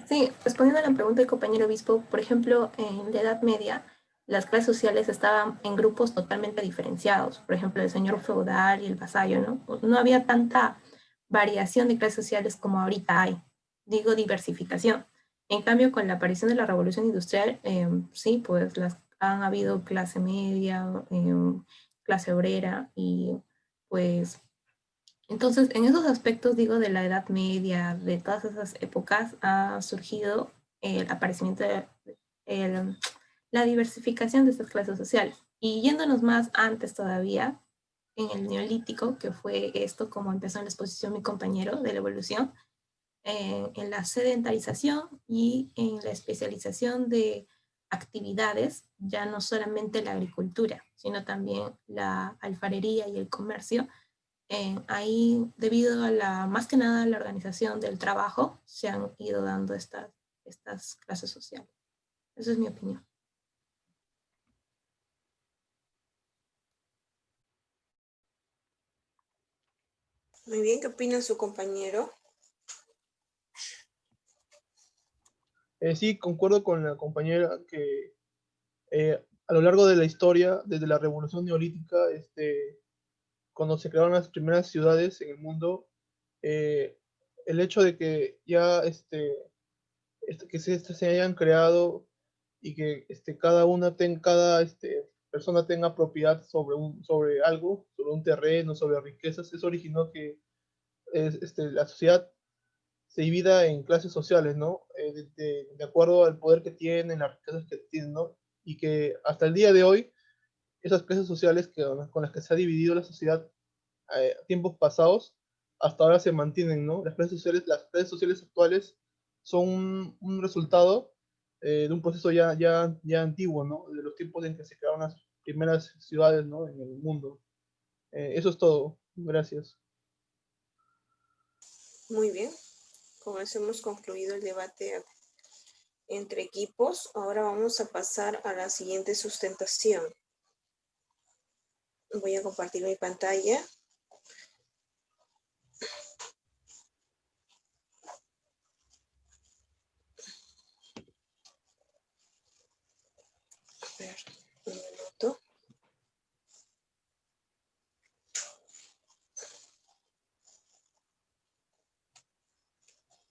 Sí, respondiendo a la pregunta del compañero obispo, por ejemplo, en la Edad Media, las clases sociales estaban en grupos totalmente diferenciados. Por ejemplo, el señor feudal y el vasallo, ¿no? No había tanta variación de clases sociales como ahorita hay. Digo, diversificación. En cambio, con la aparición de la revolución industrial, sí, pues han habido clase media, clase obrera, y pues entonces, en esos aspectos, digo, de la Edad Media, de todas esas épocas, ha surgido el aparecimiento de la diversificación de estas clases sociales. Y yéndonos más antes todavía, en el Neolítico, que fue esto como empezó en la exposición mi compañero de la evolución, en la sedentarización y en la especialización de actividades, ya no solamente la agricultura, sino también la alfarería y el comercio. Ahí, debido a más que nada a la organización del trabajo, se han ido dando estas clases sociales. Esa es mi opinión. Muy bien, ¿qué opina su compañero? Sí, concuerdo con la compañera que a lo largo de la historia, desde la Revolución Neolítica, cuando se crearon las primeras ciudades en el mundo, el hecho de que ya que se hayan creado y que cada persona tenga propiedad sobre algo, sobre un terreno, sobre riquezas, eso originó que la sociedad se divida en clases sociales, ¿no? De acuerdo al poder que tienen, las riquezas que tienen, ¿no? Y que hasta el día de hoy, esas clases sociales con las que se ha dividido la sociedad a tiempos pasados, hasta ahora se mantienen, ¿no? Las clases sociales actuales son un resultado de un proceso ya antiguo, ¿no? De los tiempos en que se crearon las primeras ciudades, ¿no? En el mundo. Eso es todo. Gracias. Muy bien. Con eso hemos concluido el debate entre equipos. Ahora vamos a pasar a la siguiente sustentación. Voy a compartir mi pantalla. A ver, un minuto.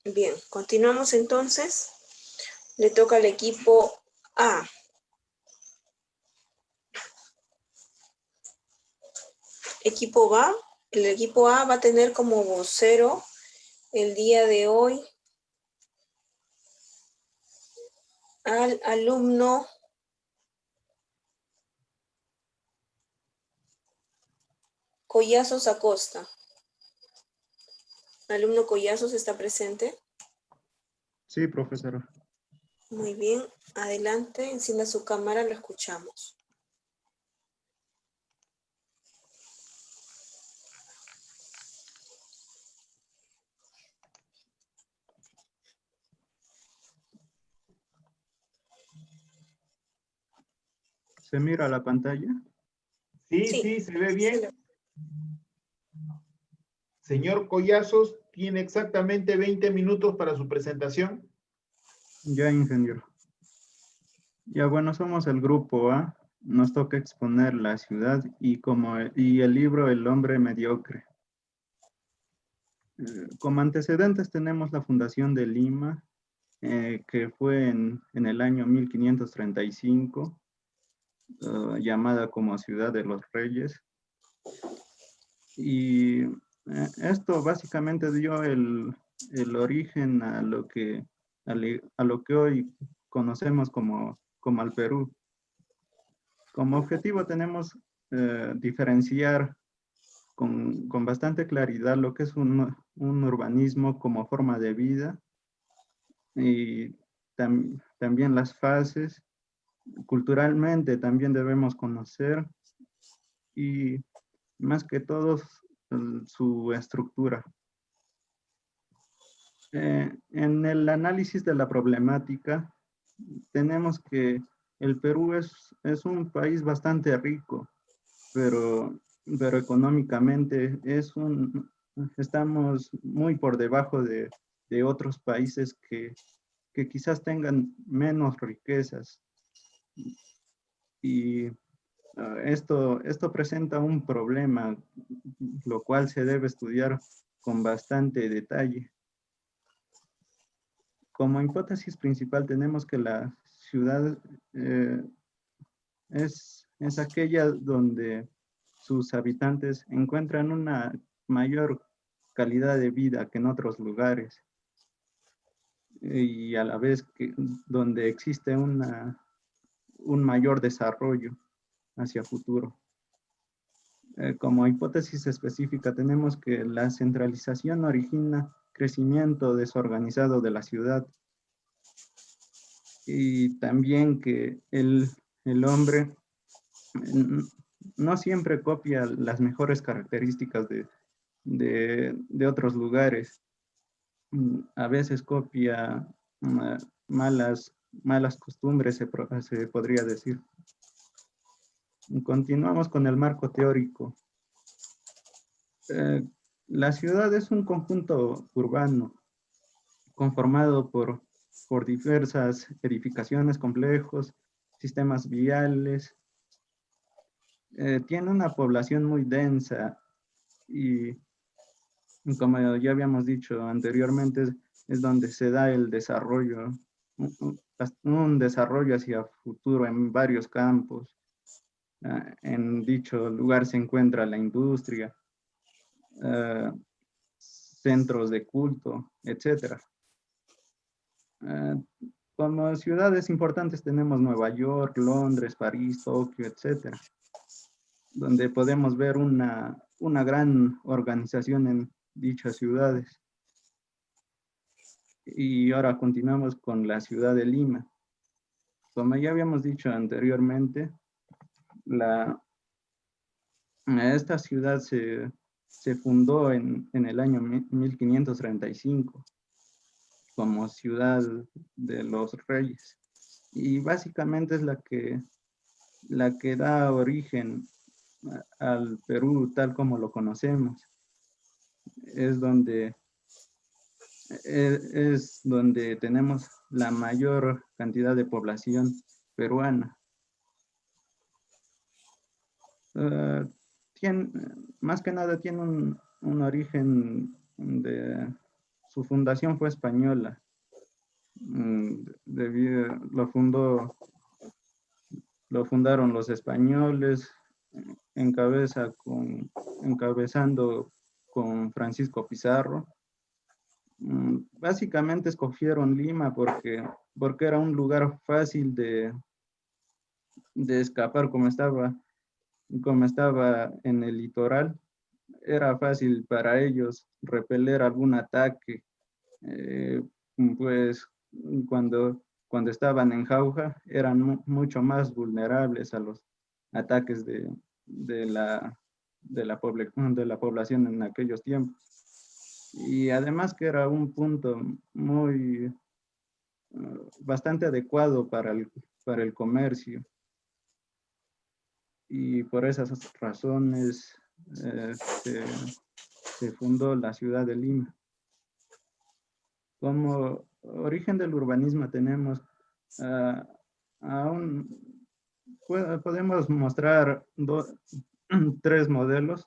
Bien, continuamos entonces. Le toca al equipo A. Equipo A. El equipo A va a tener como vocero el día de hoy al alumno Collazos Acosta. ¿El alumno Collazos está presente? Sí, profesora. Muy bien, adelante, encienda su cámara, lo escuchamos. ¿Se mira la pantalla? Sí, se ve bien. Señor Collazos, tiene exactamente 20 minutos para su presentación. Ya, ingeniero. Ya, bueno, somos el grupo A. Nos toca exponer la ciudad y el libro El hombre mediocre. Como antecedentes tenemos la fundación de Lima, que fue en el año 1535, llamada como Ciudad de los Reyes. Y esto básicamente dio el origen a lo que hoy conocemos como al Perú. Como objetivo tenemos diferenciar con bastante claridad lo que es un urbanismo como forma de vida y también las fases. Culturalmente también debemos conocer y más que todo su estructura. En el análisis de la problemática tenemos que el Perú es un país bastante rico, pero económicamente estamos muy por debajo de otros países que quizás tengan menos riquezas. Y esto presenta un problema, lo cual se debe estudiar con bastante detalle. Como hipótesis principal tenemos que la ciudad es aquella donde sus habitantes encuentran una mayor calidad de vida que en otros lugares y a la vez donde existe un mayor desarrollo hacia futuro. Como hipótesis específica tenemos que la centralización origina crecimiento desorganizado de la ciudad y también que el hombre no siempre copia las mejores características de otros lugares. A veces copia malas costumbres, se podría decir. Continuamos con el marco teórico. La ciudad es un conjunto urbano conformado por diversas edificaciones, complejos, sistemas viales. Tiene una población muy densa y, como ya habíamos dicho anteriormente, es donde se da el desarrollo, un desarrollo hacia futuro en varios campos. En dicho lugar se encuentra la industria, centros de culto, etc. Como ciudades importantes tenemos Nueva York, Londres, París, Tokio, etc., donde podemos ver una gran organización en dichas ciudades. Y ahora continuamos con la ciudad de Lima. Como ya habíamos dicho anteriormente, esta ciudad se fundó en el año 1535 como ciudad de los reyes. Y básicamente es la que da origen al Perú tal como lo conocemos. Es donde tenemos la mayor cantidad de población peruana. Más que nada tiene un origen su fundación fue española. Lo fundaron los españoles, encabezando con Francisco Pizarro. Básicamente escogieron Lima porque era un lugar fácil de escapar, como estaba en el litoral. Era fácil para ellos repeler algún ataque, pues cuando estaban en jauja eran mucho más vulnerables a los ataques de la población en aquellos tiempos. Y además que era un punto bastante adecuado para el comercio. Y por esas razones se fundó la ciudad de Lima. Como origen del urbanismo tenemos podemos mostrar tres modelos.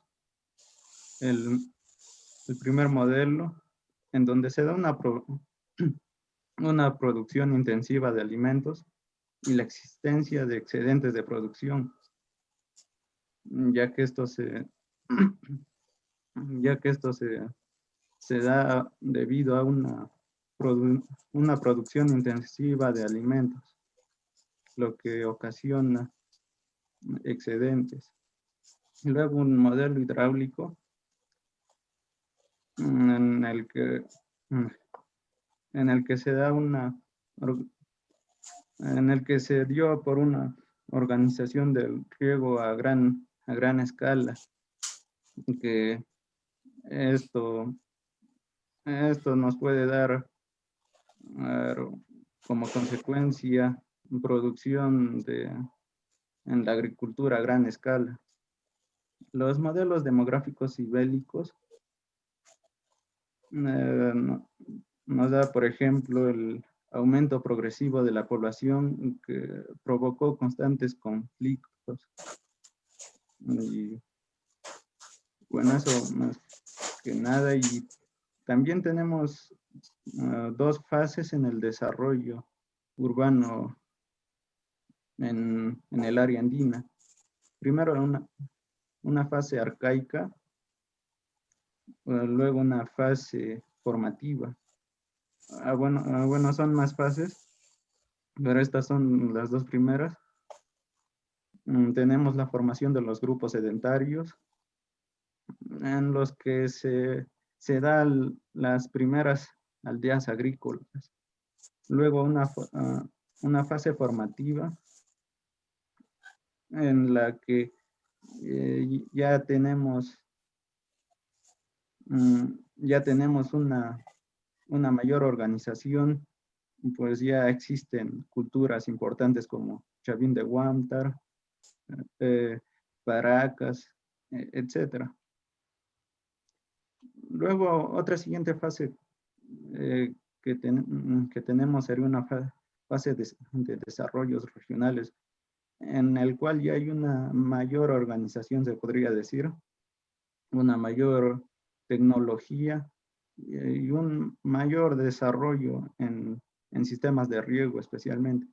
El primer modelo, en donde se da una producción intensiva de alimentos y la existencia de excedentes de producción, ya que esto se da debido a una producción intensiva de alimentos, lo que ocasiona excedentes. Y luego un modelo hidráulico en el que se dio por una organización del riego a gran escala, que esto nos puede dar como consecuencia producción en la agricultura a gran escala. Los modelos demográficos y bélicos nos da, por ejemplo, el aumento progresivo de la población que provocó constantes conflictos. Y bueno, eso más que nada. Y también tenemos dos fases en el desarrollo urbano en el área andina. Primero una fase arcaica, luego una fase formativa. Bueno, son más fases, pero estas son las dos primeras. Tenemos la formación de los grupos sedentarios, en los que se dan las primeras aldeas agrícolas. Luego una fase formativa, en la que ya tenemos una mayor organización, pues ya existen culturas importantes como Chavín de Huántar, Paracas, etc. Luego, otra siguiente fase que tenemos sería una fase de desarrollos regionales, en el cual ya hay una mayor organización, se podría decir, una mayor tecnología y un mayor desarrollo en sistemas de riego especialmente.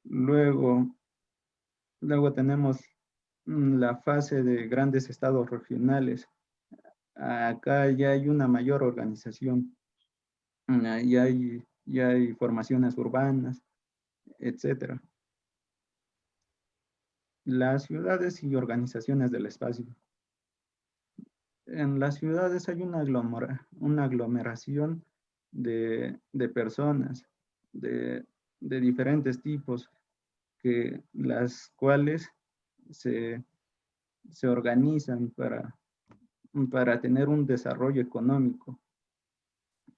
Luego tenemos la fase de grandes estados regionales. Acá ya hay una mayor organización, ya hay formaciones urbanas, etc. Las ciudades y organizaciones del espacio. En las ciudades hay una aglomeración de personas de diferentes tipos, las cuales se organizan para tener un desarrollo económico.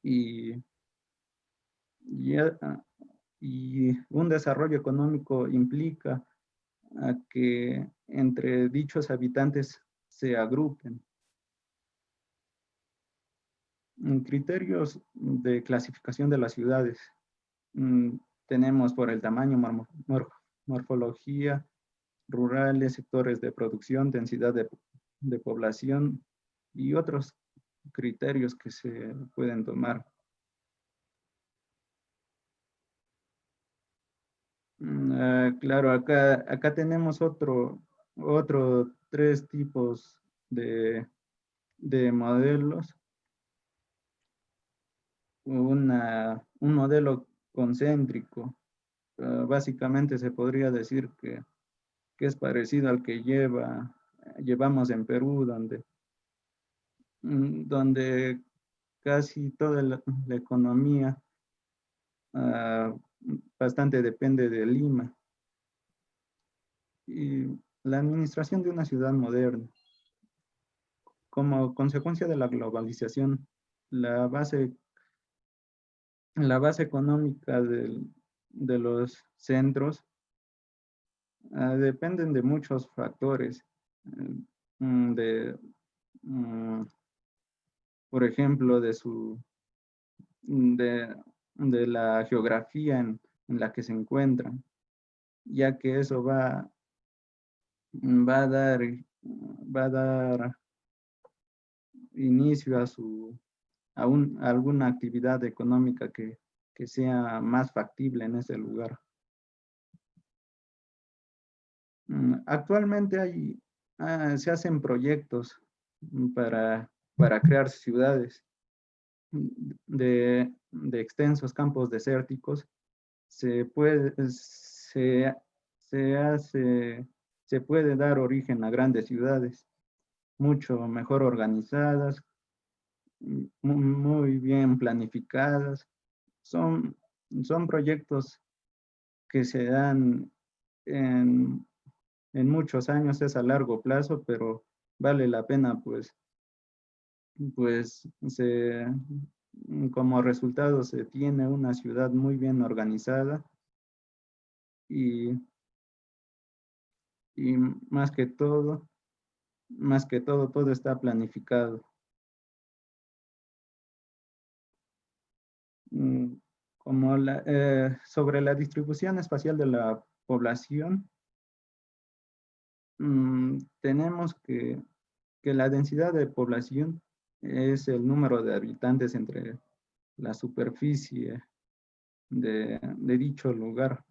Y un desarrollo económico implica a que entre dichos habitantes se agrupen. Criterios de clasificación de las ciudades. Tenemos por el tamaño, morfología, rurales, sectores de producción, densidad de población y otros criterios que se pueden tomar. Claro, acá tenemos tres tipos de modelos. Un modelo concéntrico, básicamente se podría decir que es parecido al que llevamos en Perú, donde casi toda la economía bastante depende de Lima. Y la administración de una ciudad moderna. Como consecuencia de la globalización, la base económica de los centros dependen de muchos factores, por ejemplo, de la geografía en la que se encuentran, ya que eso va a dar inicio a alguna actividad económica que sea más factible en ese lugar. Actualmente se hacen proyectos para crear ciudades de extensos campos desérticos. Se puede dar origen a grandes ciudades, mucho mejor organizadas, muy bien planificadas. Son proyectos que se dan en muchos años, es a largo plazo, pero vale la pena, pues como resultado se tiene una ciudad muy bien organizada y más que todo está planificado. Sobre la distribución espacial de la población, tenemos que la densidad de población es el número de habitantes entre la superficie de dicho lugar.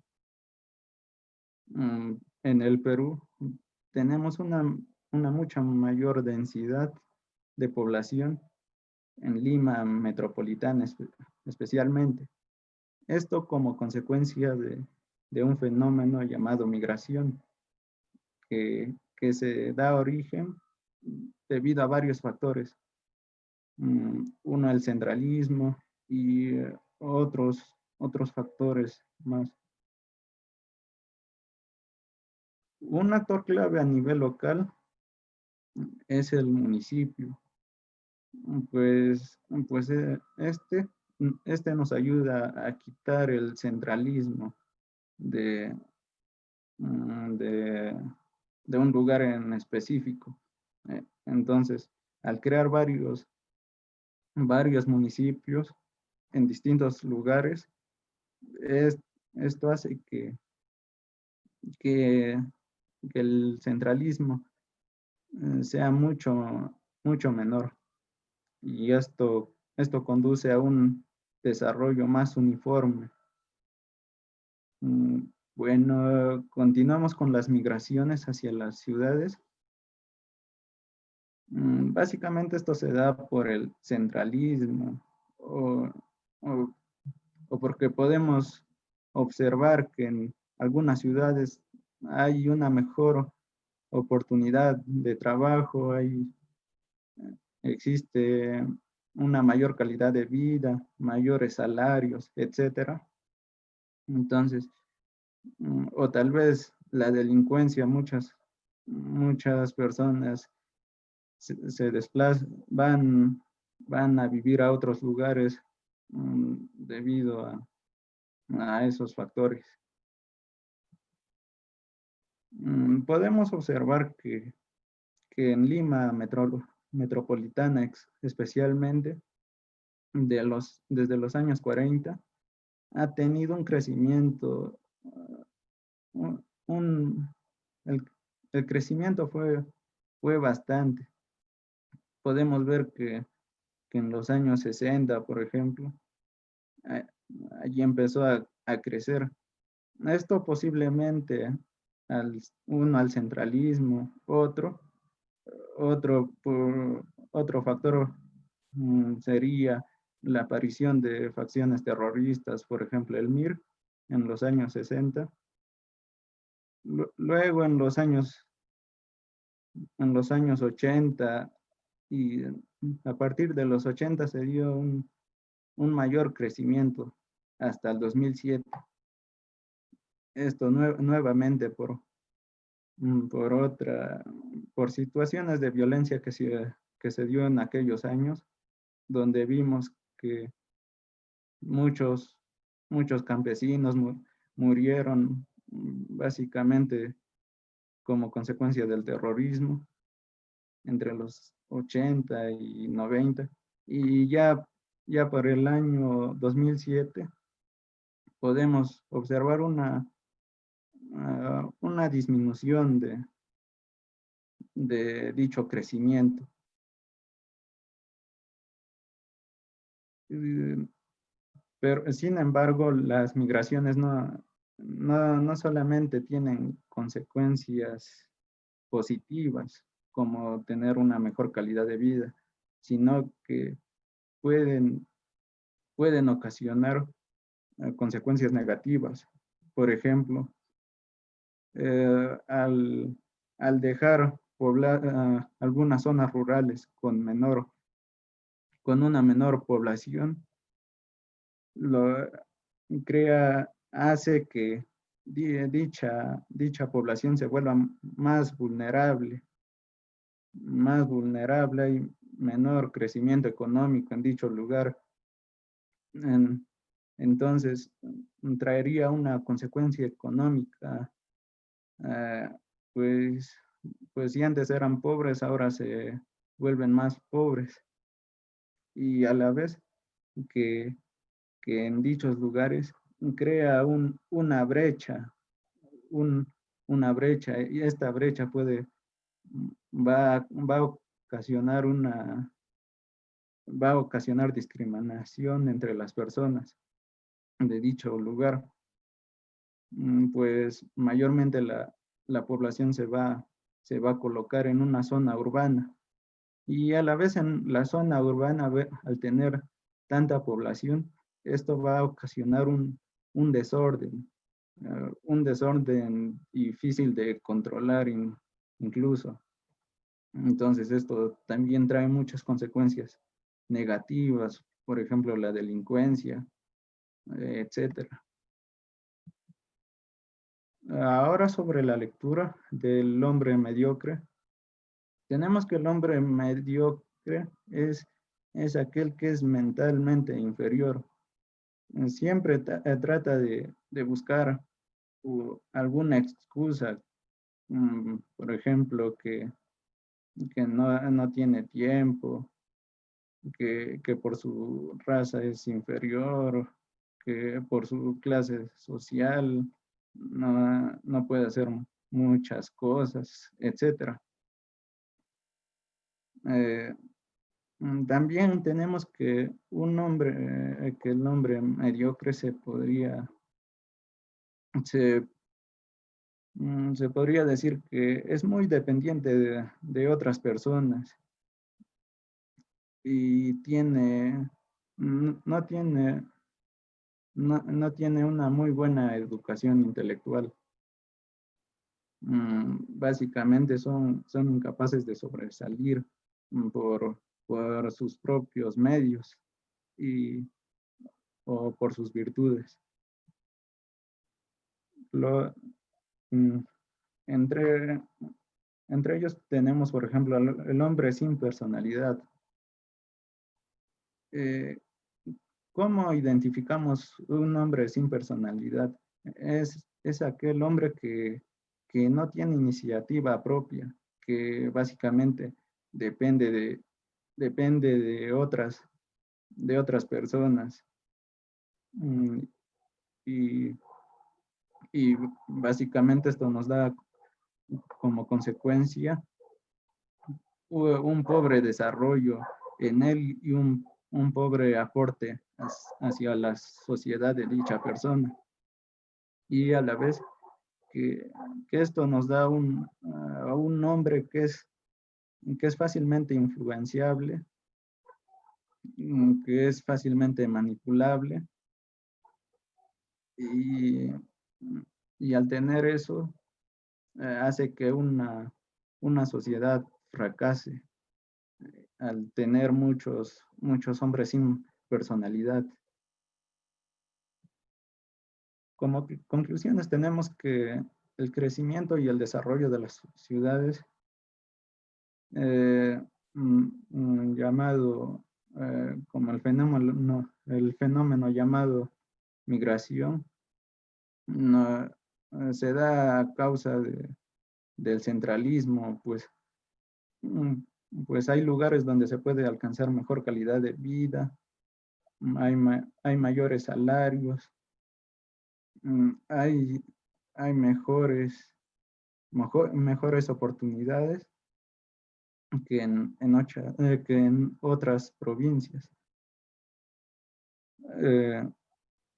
En el Perú tenemos una mucha mayor densidad de población en Lima metropolitana especialmente. Esto como consecuencia de un fenómeno llamado migración, que se da origen debido a varios factores. Uno, el centralismo y otros factores más. Un actor clave a nivel local es el municipio. Pues este nos ayuda a quitar el centralismo de un lugar en específico. Entonces, al crear varios municipios en distintos lugares, esto hace que el centralismo sea mucho menor. Y esto conduce a un desarrollo más uniforme. Bueno, continuamos con las migraciones hacia las ciudades. Básicamente esto se da por el centralismo o porque podemos observar que en algunas ciudades hay una mejor oportunidad de trabajo, existe una mayor calidad de vida, mayores salarios, etcétera. Entonces, o tal vez la delincuencia, muchas personas se desplazan, van a vivir a otros lugares debido a esos factores. Podemos observar que en Lima metropolitana especialmente, desde los años 40, ha tenido un crecimiento, el crecimiento fue bastante. Podemos ver que en los años 60, por ejemplo, allí empezó a crecer. Esto posiblemente uno al centralismo, otro factor sería la aparición de facciones terroristas, por ejemplo el MIR en los años 60. Luego en los años 80 y a partir de los 80 se dio un mayor crecimiento hasta el 2007. Esto nuevamente por situaciones de violencia que se dio en aquellos años, donde vimos que muchos campesinos murieron básicamente como consecuencia del terrorismo entre los 80 y 90. Y ya por el año 2007 podemos observar una disminución de dicho crecimiento. Pero sin embargo, las migraciones no solamente tienen consecuencias positivas, como tener una mejor calidad de vida, sino que pueden ocasionar consecuencias negativas. Por ejemplo, al dejar poblar algunas zonas rurales con una menor población, hace que dicha población se vuelva más vulnerable y menor crecimiento económico en dicho lugar. Entonces, traería una consecuencia económica, pues si antes eran pobres, ahora se vuelven más pobres. Y a la vez que en dichos lugares crea una brecha, y esta brecha va a ocasionar discriminación entre las personas de dicho lugar. Pues mayormente la población se va a colocar en una zona urbana, y a la vez en la zona urbana, al tener tanta población, esto va a ocasionar un desorden difícil de controlar incluso. Entonces esto también trae muchas consecuencias negativas, por ejemplo la delincuencia, etcétera. Ahora sobre la lectura del hombre mediocre. Tenemos que el hombre mediocre es aquel que es mentalmente inferior. Siempre trata de buscar alguna excusa, por ejemplo, que que no tiene tiempo, que por su raza es inferior, que por su clase social no puede hacer muchas cosas, etc. También tenemos que que el hombre mediocre se podría decir que es muy dependiente de otras personas y no tiene una muy buena educación intelectual. Básicamente son incapaces de sobresalir por sus propios medios o por sus virtudes. Entre ellos tenemos, por ejemplo, el hombre sin personalidad. ¿Cómo identificamos un hombre sin personalidad? Es aquel hombre que no tiene iniciativa propia, que básicamente depende de otras personas. Y básicamente esto nos da como consecuencia un pobre desarrollo en él y un pobre aporte hacia la sociedad de dicha persona. Y a la vez que esto nos da a un hombre que es fácilmente influenciable, que es fácilmente manipulable, y al tener eso hace que una sociedad fracase al tener muchos hombres sin personalidad. Como conclusiones tenemos que el crecimiento y el desarrollo de las ciudades, llamado como el fenómeno llamado migración, se da a causa del centralismo, pues hay lugares donde se puede alcanzar mejor calidad de vida, hay mayores salarios, hay mejores oportunidades que en otras provincias.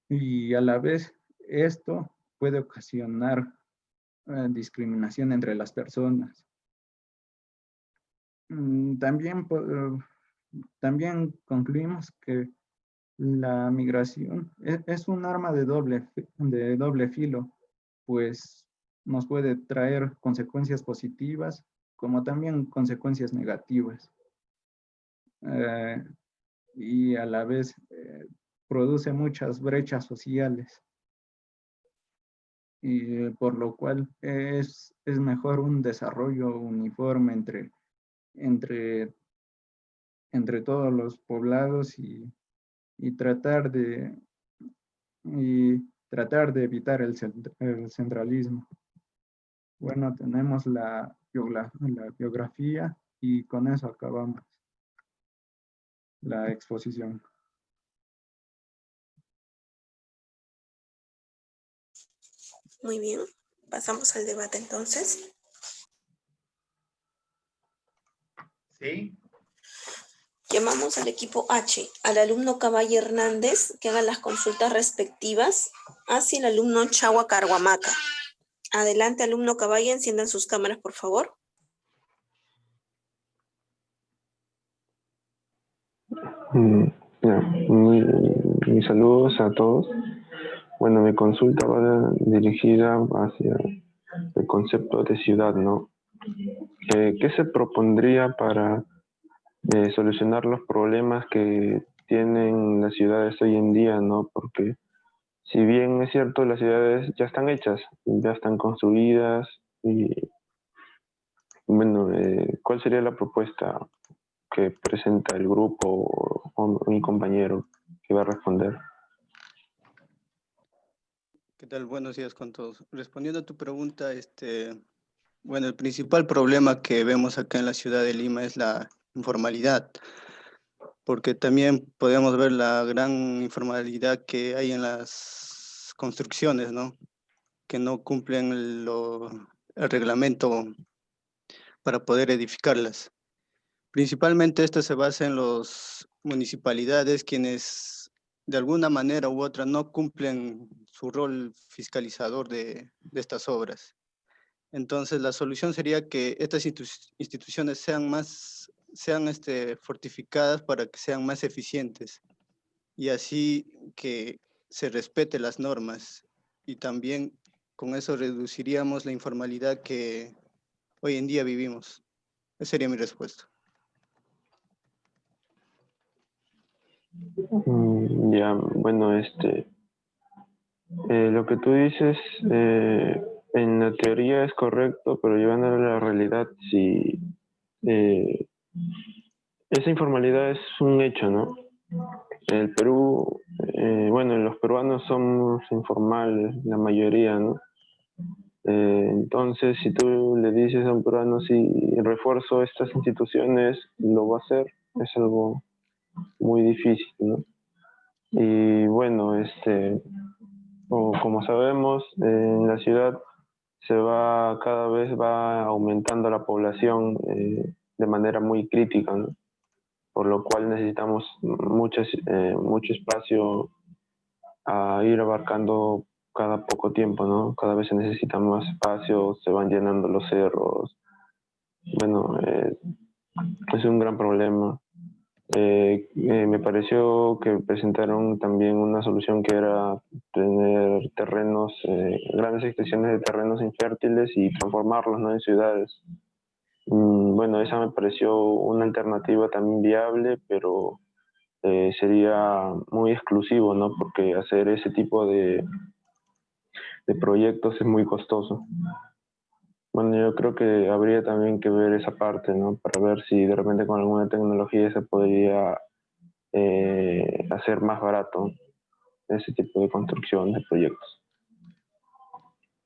Y a la vez esto puede ocasionar discriminación entre las personas. También concluimos que la migración es un arma de doble filo, pues nos puede traer consecuencias positivas como también consecuencias negativas. Y a la vez produce muchas brechas sociales, y por lo cual es mejor un desarrollo uniforme entre todos los poblados y tratar de evitar el centralismo. Bueno, tenemos la biografía y con eso acabamos la exposición. Muy bien, pasamos al debate entonces. Sí. Llamamos al equipo H, al alumno Caballe Hernández, que haga las consultas respectivas hacia el alumno Chagua Carhuamaca. Adelante, alumno Caballe, enciendan sus cámaras, por favor. Mis saludos a todos. Bueno, mi consulta va dirigida hacia el concepto de ciudad, ¿no? ¿Qué se propondría para solucionar los problemas que tienen las ciudades hoy en día, ¿no? Porque si bien es cierto, las ciudades ya están hechas, ya están construidas y bueno, ¿cuál sería la propuesta que presenta el grupo o mi compañero que va a responder? ¿Qué tal? Buenos días con todos. Respondiendo a tu pregunta, Bueno, el principal problema que vemos acá en la ciudad de Lima es la informalidad, porque también podemos ver la gran informalidad que hay en las construcciones, ¿no? Que no cumplen el reglamento para poder edificarlas. Principalmente esto se basa en las municipalidades, quienes de alguna manera u otra no cumplen su rol fiscalizador de estas obras. Entonces, la solución sería que estas instituciones sean fortificadas para que sean más eficientes y así que se respete las normas. Y también con eso reduciríamos la informalidad que hoy en día vivimos. Esa sería mi respuesta. Ya, bueno, lo que tú dices en la teoría es correcto, pero llevando a la realidad, si esa informalidad es un hecho, ¿no? El Perú, bueno, los peruanos somos informales, la mayoría, ¿no? Entonces, si tú le dices a un peruano si refuerzo estas instituciones, lo va a hacer, es algo muy difícil, ¿no? Y bueno, como sabemos, en la ciudad cada vez va aumentando la población de manera muy crítica, ¿no? Por lo cual necesitamos mucho espacio a ir abarcando cada poco tiempo, ¿no? Cada vez se necesita más espacio, se van llenando los cerros. Bueno, es un gran problema. Me pareció que presentaron también una solución que era tener terrenos, grandes extensiones de terrenos infértiles y transformarlos, ¿no?, en ciudades. Bueno, esa me pareció una alternativa también viable, pero sería muy exclusivo, ¿no? Porque hacer ese tipo de proyectos es muy costoso. Bueno, yo creo que habría también que ver esa parte, ¿no? Para ver si de repente con alguna tecnología se podría hacer más barato ese tipo de construcción de proyectos.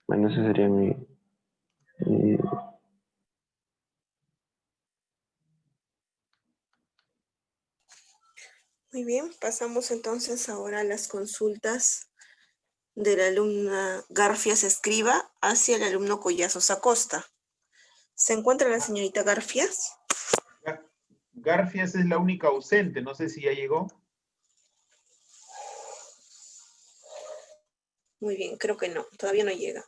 Bueno, ese sería mi... Muy bien, pasamos entonces ahora a las consultas de la alumna Garfias Escriba hacia el alumno Collazos Acosta. ¿Se encuentra la señorita Garfias? Garfias es la única ausente, no sé si ya llegó. Muy bien, creo que no, todavía no llega.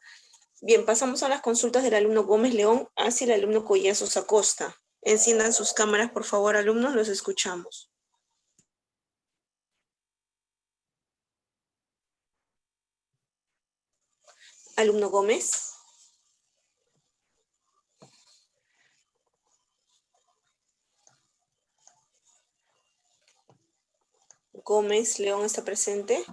Bien, pasamos a las consultas del alumno Gómez León hacia el alumno Collazos Acosta. Enciendan sus cámaras, por favor, alumnos, los escuchamos. Alumno Gómez. Gómez León está presente.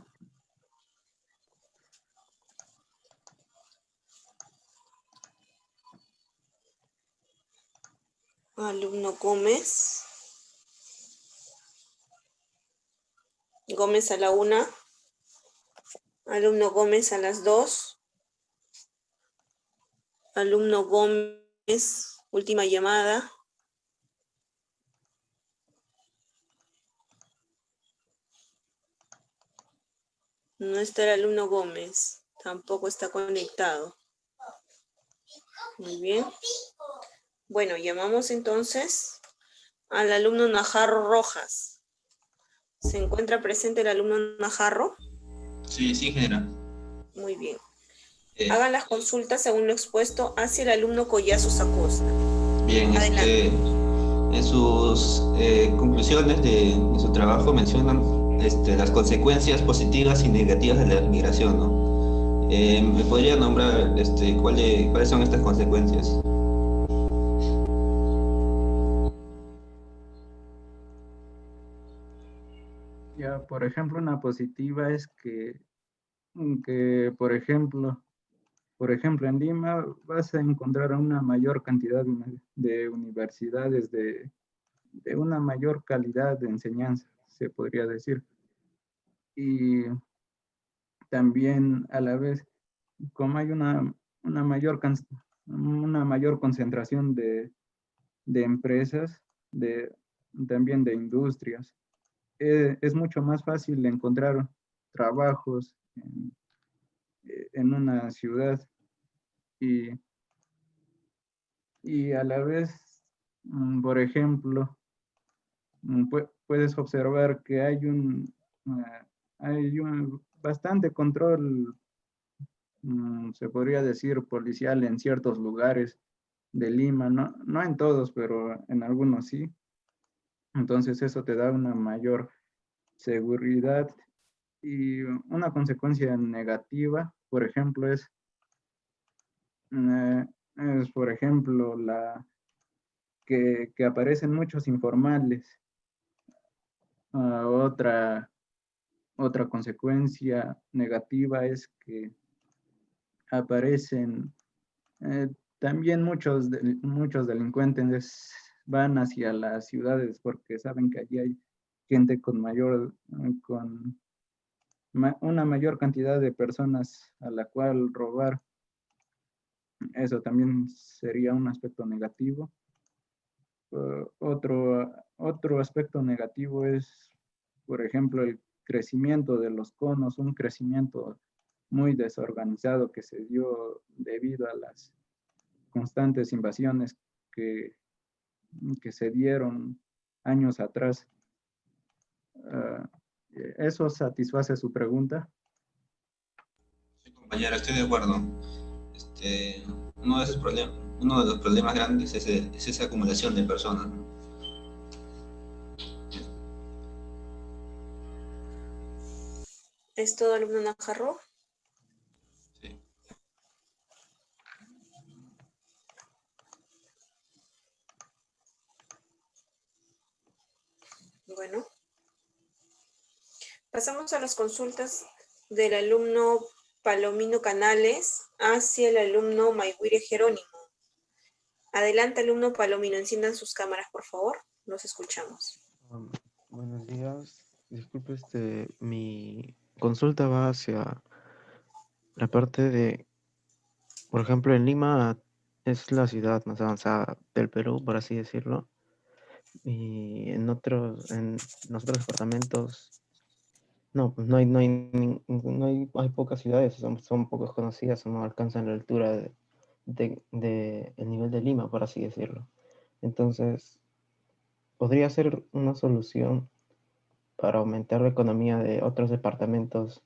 Alumno Gómez. Gómez a la 1. Alumno Gómez a las 2. Alumno Gómez, última llamada. No está el alumno Gómez, tampoco está conectado. Muy bien. Bueno, llamamos entonces al alumno Najarro Rojas. ¿Se encuentra presente el alumno Najarro? Sí, ingeniera. Muy bien. Hagan las consultas según lo expuesto hacia el alumno Collazos Acosta. Bien, en sus conclusiones de su trabajo mencionan las consecuencias positivas y negativas de la migración, ¿no? ¿Me podría nombrar cuáles son estas consecuencias? Ya, por ejemplo, una positiva es que por ejemplo, en Lima vas a encontrar una mayor cantidad de universidades de una mayor calidad de enseñanza, se podría decir. Y también a la vez, como hay una mayor una mayor concentración de empresas, también de industrias. Es mucho más fácil encontrar trabajos en una ciudad y a la vez, por ejemplo, puedes observar que hay un bastante control, se podría decir, policial en ciertos lugares de Lima, no en todos, pero en algunos sí. Entonces eso te da una mayor seguridad y una consecuencia negativa, por ejemplo, por ejemplo, que aparecen muchos informales. Otra consecuencia negativa es que aparecen también muchos delincuentes van hacia las ciudades porque saben que allí hay gente con una mayor cantidad de personas a la cual robar. Eso también sería un aspecto negativo. Otro aspecto negativo es, por ejemplo, el crecimiento de los conos, un crecimiento muy desorganizado que se dio debido a las constantes invasiones que se dieron años atrás. ¿Eso satisface su pregunta? Sí, compañera, estoy de acuerdo. Uno de los problemas grandes es esa acumulación de personas, ¿no? ¿Es todo, alumno Najarro? Sí. Bueno. Pasamos a las consultas del alumno Palomino Canales hacia el alumno Mayhuire Jerónimo. Adelante, alumno Palomino, enciendan sus cámaras, por favor. Los escuchamos. Buenos días. Disculpe, mi consulta va hacia la parte de, por ejemplo, en Lima es la ciudad más avanzada del Perú, por así decirlo. Y en los otros departamentos, no, pues hay pocas ciudades, son pocas conocidas, no alcanzan la altura de el nivel de Lima, por así decirlo. Entonces, podría ser una solución para aumentar la economía de otros departamentos,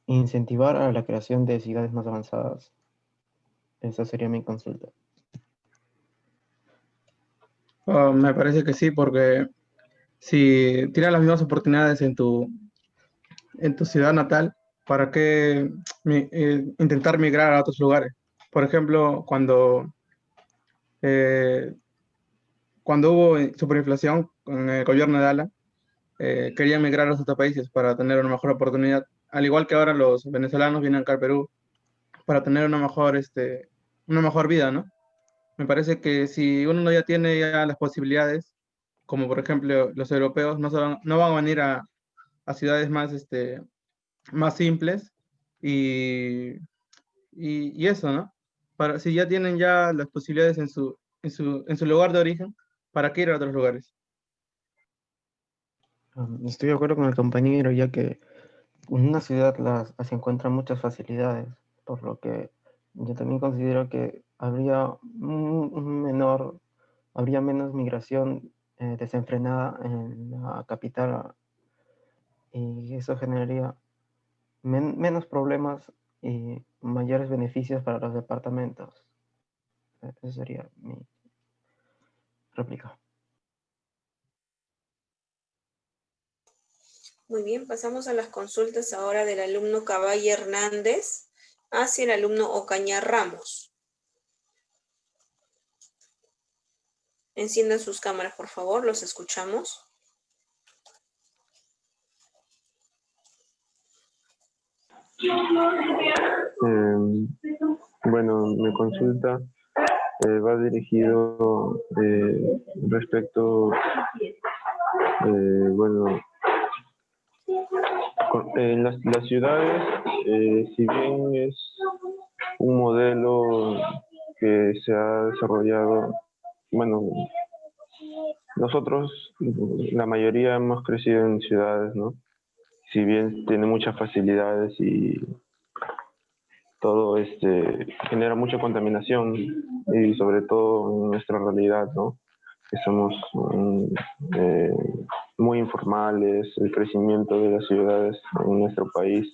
incentivar a la creación de ciudades más avanzadas. Esa sería mi consulta. Me parece que sí, porque si tienes las mismas oportunidades en tu ciudad natal, ¿para qué intentar migrar a otros lugares? Por ejemplo, cuando hubo superinflación con el gobierno de Ala, querían migrar a los otros países para tener una mejor oportunidad. Al igual que ahora los venezolanos vienen acá al Perú para tener una mejor vida, ¿no? Me parece que si uno ya tiene ya las posibilidades, como por ejemplo los europeos, no van a venir a ciudades más simples y eso, ¿no? Si ya tienen ya las posibilidades en su lugar de origen, ¿para qué ir a otros lugares? Estoy de acuerdo con el compañero, ya que en una ciudad se encuentran muchas facilidades, por lo que yo también considero que habría menos migración desenfrenada en la capital, y eso generaría menos problemas y mayores beneficios para los departamentos. Esa sería mi réplica. Muy bien, pasamos a las consultas ahora del alumno Caballe Hernández hacia el alumno Ocaña Ramos. Enciendan sus cámaras, por favor, los escuchamos. Bueno, mi consulta va dirigido respecto, bueno, en las ciudades, si bien es un modelo que se ha desarrollado, bueno, nosotros, la mayoría hemos crecido en ciudades, ¿no? Si bien tiene muchas facilidades y todo genera mucha contaminación y sobre todo en nuestra realidad, ¿no? Que somos muy informales, el crecimiento de las ciudades en nuestro país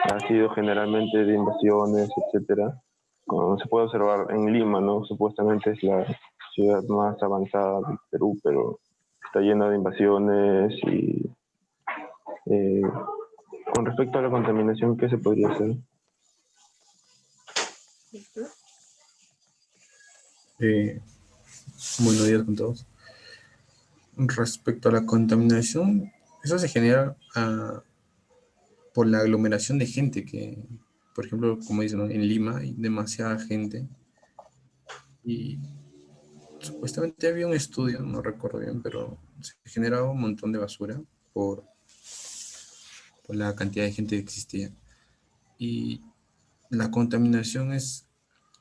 ha sido generalmente de invasiones, etcétera. Como se puede observar en Lima, ¿no? Supuestamente es la ciudad más avanzada del Perú, pero está llena de invasiones y con respecto a la contaminación, ¿qué se podría hacer? Buenos días con todos. Respecto a la contaminación, eso se genera por la aglomeración de gente que, por ejemplo, como dicen, ¿no? En Lima hay demasiada gente y supuestamente había un estudio, no recuerdo bien, pero se generaba un montón de basura por la cantidad de gente que existía. Y la contaminación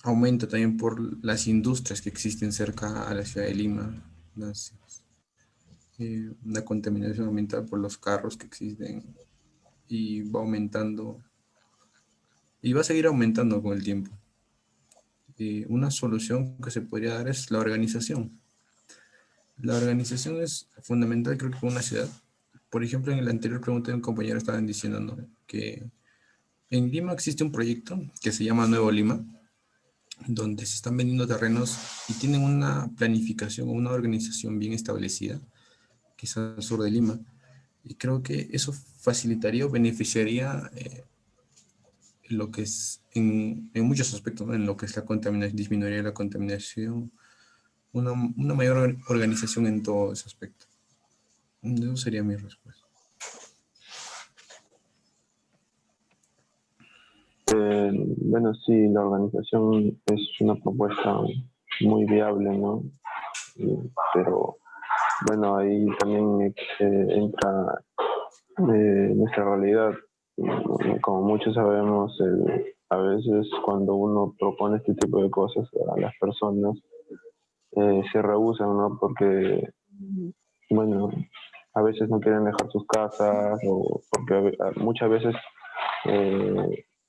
aumenta también por las industrias que existen cerca a la ciudad de Lima, una contaminación ambiental por los carros que existen y va aumentando y va a seguir aumentando con el tiempo. Una solución que se podría dar es la organización. La organización es fundamental, creo que para una ciudad. Por ejemplo, en la anterior pregunta de un compañero estaban diciendo, ¿no?, que en Lima existe un proyecto que se llama Nuevo Lima, donde se están vendiendo terrenos y tienen una planificación o una organización bien establecida, que es al sur de Lima. Y creo que eso facilitaría o beneficiaría lo que es en muchos aspectos, ¿no? En lo que es la contaminación, disminuiría la contaminación, una mayor organización en todo ese aspecto. Eso sería mi respuesta. Bueno, sí, la organización es una propuesta muy viable, ¿no? Pero bueno, ahí también entra nuestra realidad. Como muchos sabemos, a veces cuando uno propone este tipo de cosas a las personas, se rehúsan, ¿no? Porque, bueno, a veces no quieren dejar sus casas o porque muchas veces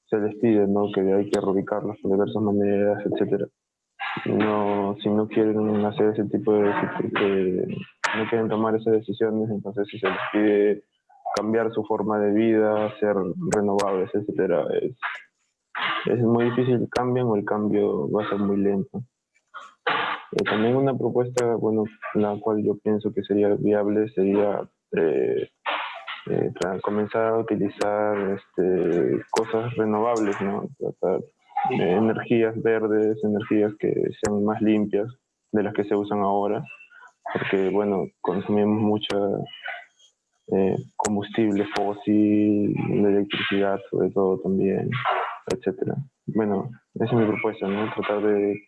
se les pide, ¿no?, que hay que reubicarlos de diversas maneras, etcétera. No, si no quieren hacer ese tipo no quieren tomar esas decisiones, entonces si se les pide cambiar su forma de vida, ser renovables, etcétera, es muy difícil que cambien o el cambio va a ser muy lento. También una propuesta, bueno, la cual yo pienso que sería viable sería comenzar a utilizar cosas renovables, ¿no? Tratar energías verdes, energías que sean más limpias de las que se usan ahora, porque, bueno, consumimos mucha combustible fósil, electricidad sobre todo también, etcétera. Bueno, esa es mi propuesta, ¿no? Tratar de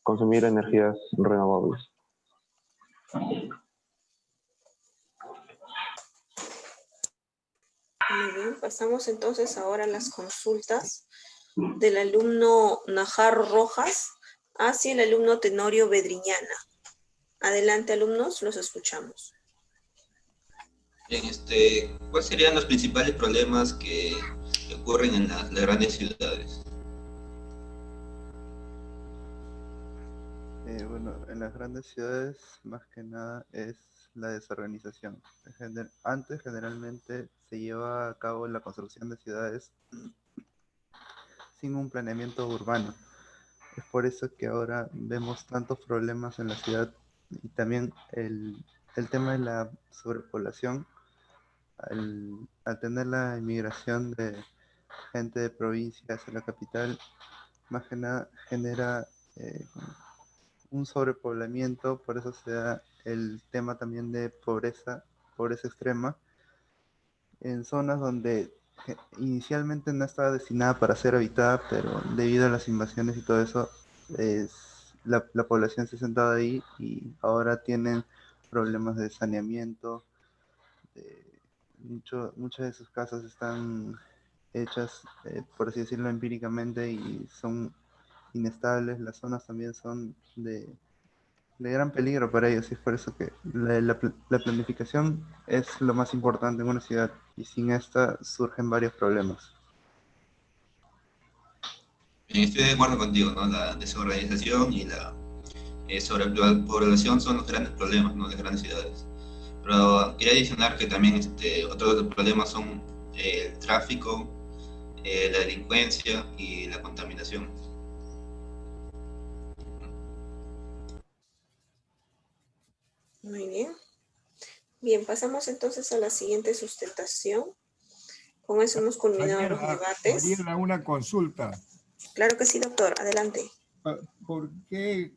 consumir energías renovables. Muy bien, pasamos entonces ahora a las consultas del alumno Najar Rojas hacia el alumno Tenorio Bedriñana. Adelante, alumnos, los escuchamos. Bien, ¿cuáles serían los principales problemas que ocurren en las grandes ciudades? Bueno, en las grandes ciudades, más que nada, es la desorganización. Antes, generalmente, se llevaba a cabo la construcción de ciudades sin un planeamiento urbano. Es por eso que ahora vemos tantos problemas en la ciudad y también el tema de la sobrepoblación. Al tener la inmigración de gente de provincia hacia la capital, más que nada genera un sobrepoblamiento, por eso se da el tema también de pobreza extrema, en zonas donde inicialmente no estaba destinada para ser habitada, pero debido a las invasiones y todo eso, la población se ha sentado ahí y ahora tienen problemas de saneamiento. Muchas de sus casas están hechas, por así decirlo, empíricamente y son inestables. Las zonas también son de gran peligro para ellos, y es por eso que la planificación es lo más importante en una ciudad, y sin esta surgen varios problemas. Estoy de acuerdo contigo, ¿no? La desorganización y la sobrepoblación son los grandes problemas, ¿no? De las grandes ciudades. Pero quería adicionar que también otros de los problemas son el tráfico, la delincuencia y la contaminación. Muy bien. Bien, pasamos entonces a la siguiente sustentación. Con eso hemos culminado los debates. Mariela, una consulta. Claro que sí, doctor. Adelante. ¿Por qué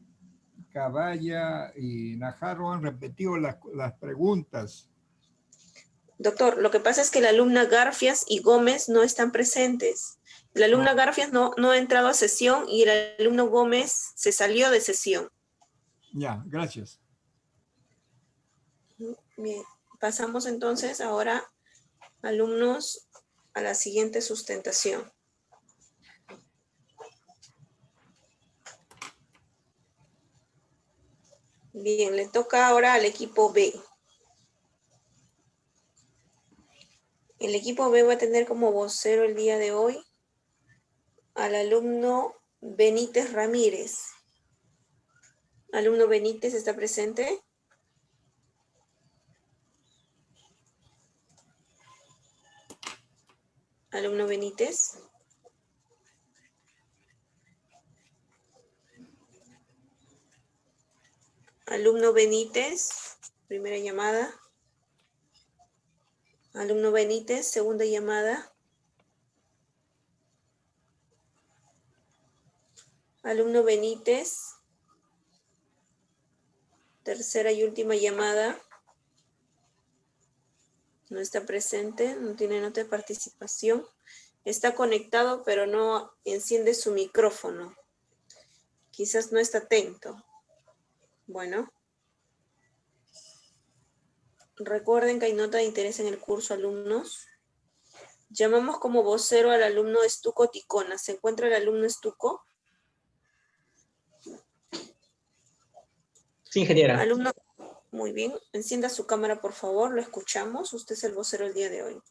Caballa y Najarro han repetido las preguntas? Doctor, lo que pasa es que la alumna Garfias y Gómez no están presentes. La alumna Garfias no ha entrado a sesión y el alumno Gómez se salió de sesión. Ya, gracias. Bien, pasamos entonces ahora, alumnos, a la siguiente sustentación. Bien, le toca ahora al equipo B. El equipo B va a tener como vocero el día de hoy al alumno Benítez Ramírez. Alumno Benítez, ¿está presente? Alumno Benítez. Alumno Benítez, primera llamada. Alumno Benítez, segunda llamada. Alumno Benítez, tercera y última llamada. No está presente, no tiene nota de participación. Está conectado, pero no enciende su micrófono. Quizás no está atento. Bueno. Recuerden que hay nota de interés en el curso, alumnos. Llamamos como vocero al alumno Estuco Ticona. ¿Se encuentra el alumno Estuco? Sí, ingeniera. Alumno, muy bien. Encienda su cámara, por favor. Lo escuchamos. Usted es el vocero el día de hoy.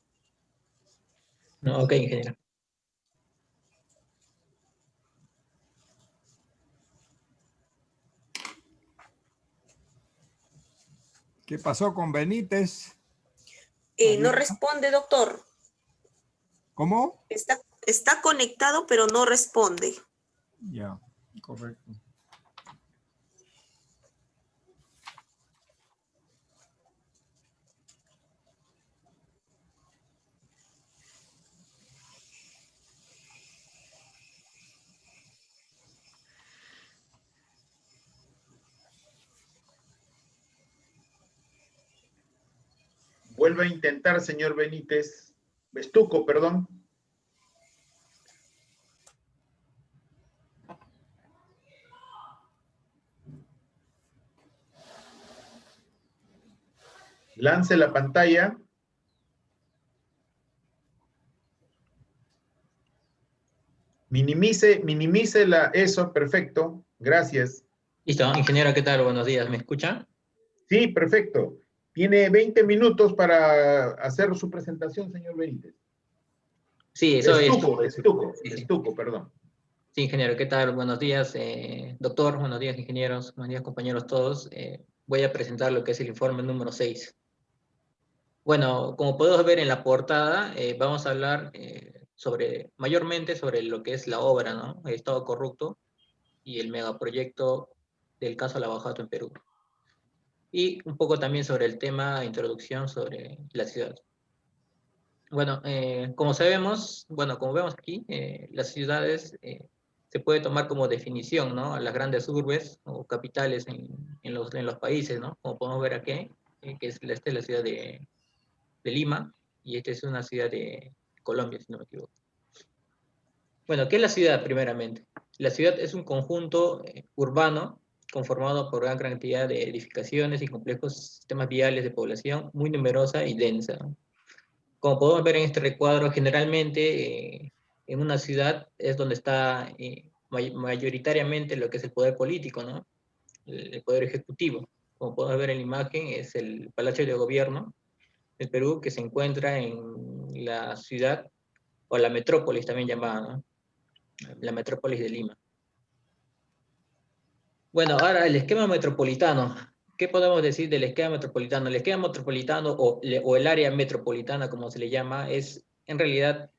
No, ok, ingeniera. ¿Qué pasó con Benítez? No responde, doctor. ¿Cómo? Está conectado, pero no responde. Ya, correcto. Vuelve a intentar, señor Benítez. Estuco, perdón. Lance la pantalla. Minimice eso, perfecto. Gracias. Listo, ingeniero, ¿qué tal? Buenos días, ¿me escucha? Sí, perfecto. Tiene 20 minutos para hacer su presentación, señor Benítez. Sí, eso Estuco, perdón. Sí, ingeniero, ¿qué tal? Buenos días, doctor, buenos días, ingenieros, buenos días, compañeros todos. Voy a presentar lo que es el informe número 6. Bueno, como podemos ver en la portada, vamos a hablar mayormente sobre lo que es la obra, ¿no? El Estado corrupto y el megaproyecto del caso Lavajato en Perú. Y un poco también sobre el tema de introducción sobre la ciudad. Bueno, como sabemos, como vemos aquí, las ciudades se puede tomar como definición, ¿no? Las grandes urbes o capitales en los países, ¿no? Como podemos ver aquí, que es la ciudad de Lima, y esta es una ciudad de Colombia, si no me equivoco. Bueno, ¿qué es la ciudad primeramente? La ciudad es un conjunto urbano conformado por gran cantidad de edificaciones y complejos sistemas viales de población muy numerosa y densa, ¿no? Como podemos ver en este recuadro, generalmente en una ciudad es donde está mayoritariamente lo que es el poder político, ¿no? El poder ejecutivo. Como podemos ver en la imagen, es el Palacio de Gobierno del Perú, que se encuentra en la ciudad, o la metrópolis también llamada, ¿no? La metrópolis de Lima. Bueno, ahora el esquema metropolitano. ¿Qué podemos decir del esquema metropolitano? El esquema metropolitano o el área metropolitana, como se le llama, es en realidad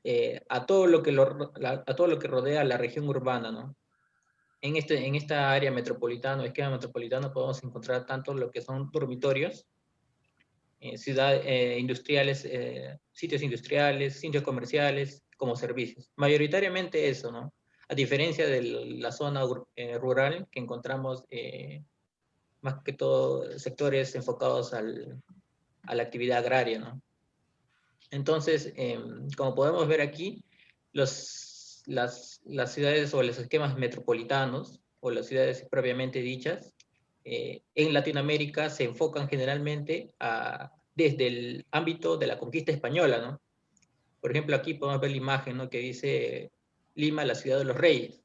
a todo lo que rodea la región urbana, ¿no? En esta área metropolitana, esquema metropolitano, podemos encontrar tanto lo que son dormitorios, industriales, sitios industriales, sitios comerciales, como servicios. Mayoritariamente eso, ¿no? A diferencia de la zona rural, que encontramos más que todo sectores enfocados a la actividad agraria, ¿no? Entonces, como podemos ver aquí, las ciudades o los esquemas metropolitanos, o las ciudades propiamente dichas, en Latinoamérica se enfocan generalmente desde el ámbito de la conquista española, ¿no? Por ejemplo, aquí podemos ver la imagen, ¿no?, que dice Lima, la ciudad de los reyes.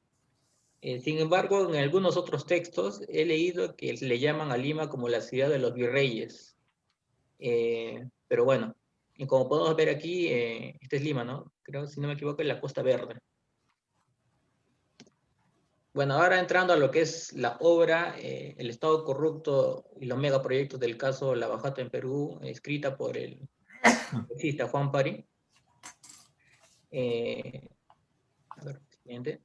Sin embargo, en algunos otros textos he leído que le llaman a Lima como la ciudad de los virreyes. Pero bueno, y como podemos ver aquí, esta es Lima, ¿no? Creo, si no me equivoco, es la Costa Verde. Bueno, ahora entrando a lo que es la obra, El Estado Corrupto y los megaproyectos del caso Lavajato en Perú, escrita por el congresista Juan Pari. A ver, siguiente.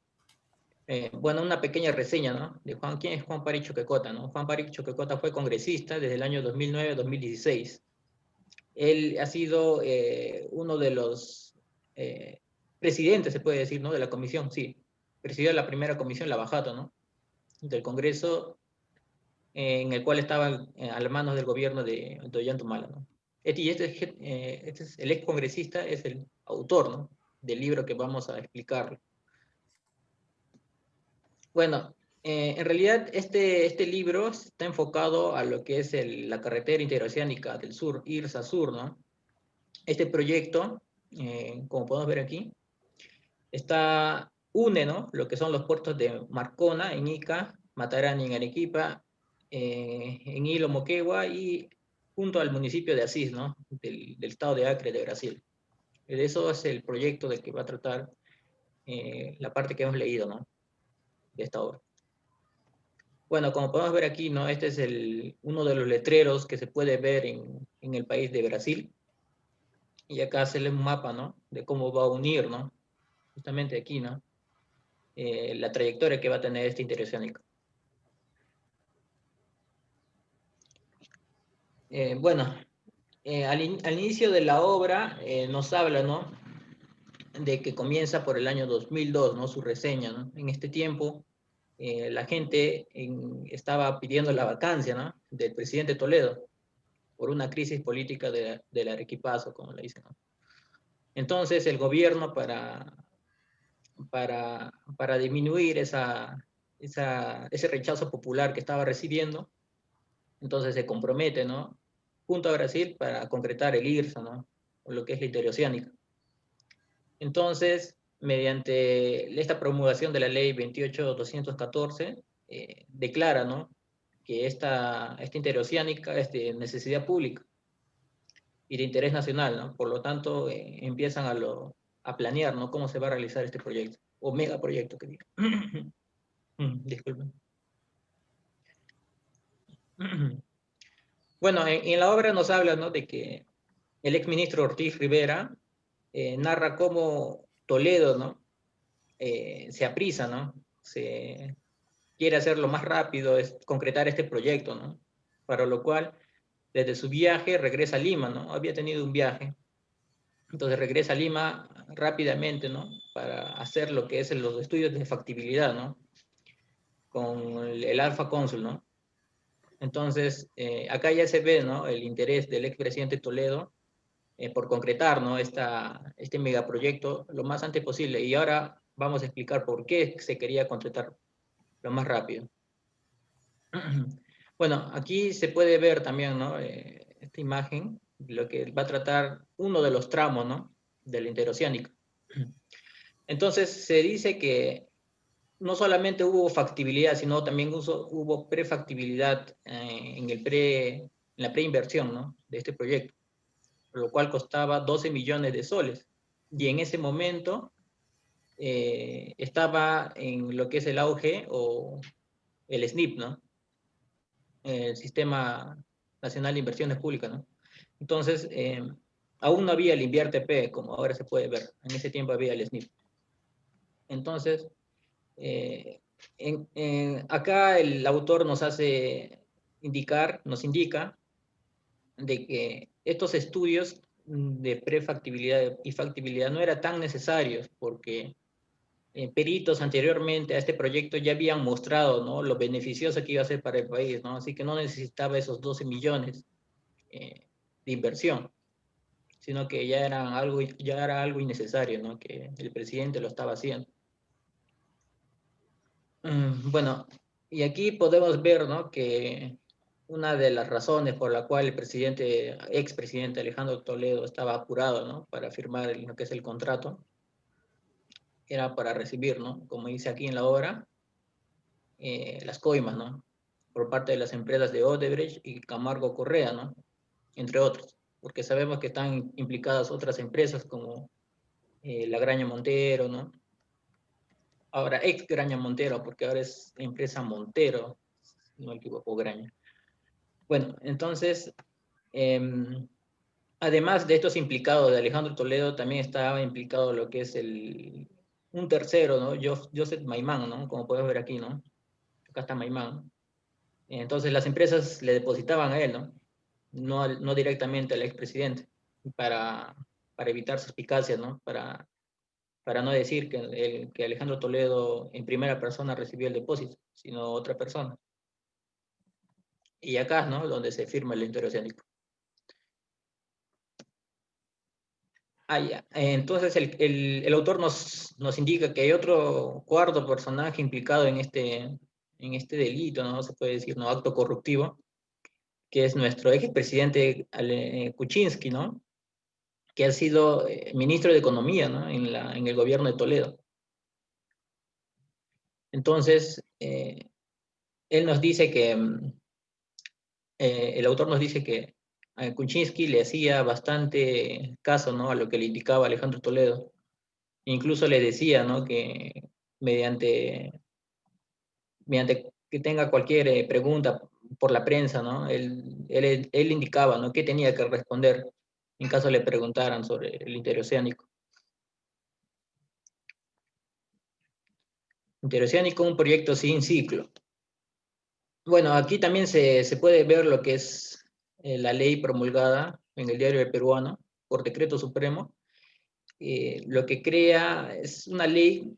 Bueno, una pequeña reseña, ¿no? De ¿quién es Juan Pari Choquecota, no? Juan Pari Choquecota fue congresista desde el año 2009 a 2016. Él ha sido uno de los presidentes, se puede decir, ¿no?, de la comisión, sí. Presidió la primera comisión, Lavajato, ¿no?, del Congreso, en el cual estaba a las manos del gobierno de Ollanta-Humala, ¿no? El ex congresista es el autor, ¿no?, del libro que vamos a explicar. Bueno, en realidad este libro está enfocado a lo que es la carretera interoceánica del sur, IRSA Sur, ¿no? Este proyecto, como podemos ver aquí, une, ¿no?, lo que son los puertos de Marcona, en Ica, Matarani, en Arequipa, en Hilo, Moquegua, y junto al municipio de Asís, ¿no?, del estado de Acre, de Brasil. De eso es el proyecto del que va a tratar la parte que hemos leído, ¿no?, de esta obra. Bueno, como podemos ver aquí, ¿no?, este es uno de los letreros que se puede ver en el país de Brasil. Y acá se lee un mapa, ¿no?, de cómo va a unir, ¿no?, justamente aquí, ¿no?, la trayectoria que va a tener este interoceánico. Bueno, al inicio de la obra nos habla, ¿no?, de que comienza por el año 2002, ¿no?, su reseña, ¿no? En este tiempo, la gente estaba pidiendo la vacancia, ¿no?, del presidente Toledo, por una crisis política del Arequipazo, como le dicen, ¿no? Entonces, el gobierno, para disminuir ese rechazo popular que estaba recibiendo, entonces se compromete, ¿no?, junto a Brasil para concretar el IRSA, ¿no?, o lo que es la interoceánica. Entonces, mediante esta promulgación de la ley 28.214, declara, ¿no?, que esta interoceánica es de necesidad pública y de interés nacional, ¿no? Por lo tanto, empiezan a planear, ¿no?, cómo se va a realizar este proyecto, o megaproyecto, que diga. Disculpen. Bueno, en la obra nos habla, ¿no?, de que el exministro Ortiz Rivera narra cómo Toledo, ¿no?, se aprisa, ¿no?, se quiere hacerlo más rápido, es concretar este proyecto, ¿no?, para lo cual, desde su viaje, regresa a Lima, ¿no?, había tenido un viaje, entonces regresa a Lima rápidamente, ¿no?, para hacer lo que es los estudios de factibilidad, ¿no?, con el Alfa Cónsul, ¿no? Entonces, acá ya se ve, ¿no?, el interés del expresidente Toledo por concretar, ¿no?, este megaproyecto lo más antes posible. Y ahora vamos a explicar por qué se quería concretar lo más rápido. Bueno, aquí se puede ver también, ¿no?, esta imagen lo que va a tratar uno de los tramos, ¿no?, del interoceánico. Entonces se dice que no solamente hubo factibilidad, sino también hubo prefactibilidad en la preinversión, ¿no?, de este proyecto, lo cual costaba 12 millones de soles. Y en ese momento estaba en lo que es el auge o el SNIP, ¿no?, el Sistema Nacional de Inversiones Públicas, ¿no? Entonces, aún no había el INVIERTP, como ahora se puede ver. En ese tiempo había el SNIP. Entonces, acá el autor nos indica de que estos estudios de prefactibilidad y factibilidad no eran tan necesarios porque peritos anteriormente a este proyecto ya habían mostrado, ¿no?, lo beneficioso que iba a ser para el país, ¿no? Así que no necesitaba esos 12 millones de inversión, sino que ya era algo innecesario, ¿no?, que el presidente lo estaba haciendo. Bueno, y aquí podemos ver, ¿no?, que una de las razones por la cual el expresidente Alejandro Toledo estaba apurado, ¿no?, para firmar lo que es el contrato, era para recibir, ¿no?, como dice aquí en la obra, las coimas, ¿no?, por parte de las empresas de Odebrecht y Camargo Correa, ¿no?, entre otros, porque sabemos que están implicadas otras empresas como la Graña Montero, ¿no? Ahora ex Graña Montero, porque ahora es empresa Montero, si no me equivoco, Graña. Bueno, entonces, además de estos implicados de Alejandro Toledo, también estaba implicado lo que es un tercero, ¿no?, Joseph Maimán, ¿no?, como puedes ver aquí, ¿no? Acá está Maimán. Entonces las empresas le depositaban a él, ¿no? No directamente al expresidente, para evitar suspicacias, ¿no? Para no decir que Alejandro Toledo en primera persona recibió el depósito, sino otra persona. Y acá, ¿no?, donde se firma el interoceánico. Ya. Entonces el autor nos indica que hay otro cuarto personaje implicado en este delito, ¿no?, se puede decir, ¿no?, acto corruptivo, que es nuestro expresidente Kuczynski, ¿no?, que ha sido ministro de Economía, ¿no?, en el gobierno de Toledo. Entonces, él nos dice que, el autor nos dice que a Kuczynski le hacía bastante caso, ¿no?, a lo que le indicaba Alejandro Toledo. Incluso le decía, ¿no?, que mediante que tenga cualquier pregunta por la prensa, ¿no?, él indicaba, ¿no?, qué tenía que responder en caso le preguntaran sobre el interoceánico. Interoceánico, un proyecto sin ciclo. Bueno, aquí también se puede ver lo que es la ley promulgada en el Diario del Peruano por decreto supremo. Lo que crea es una ley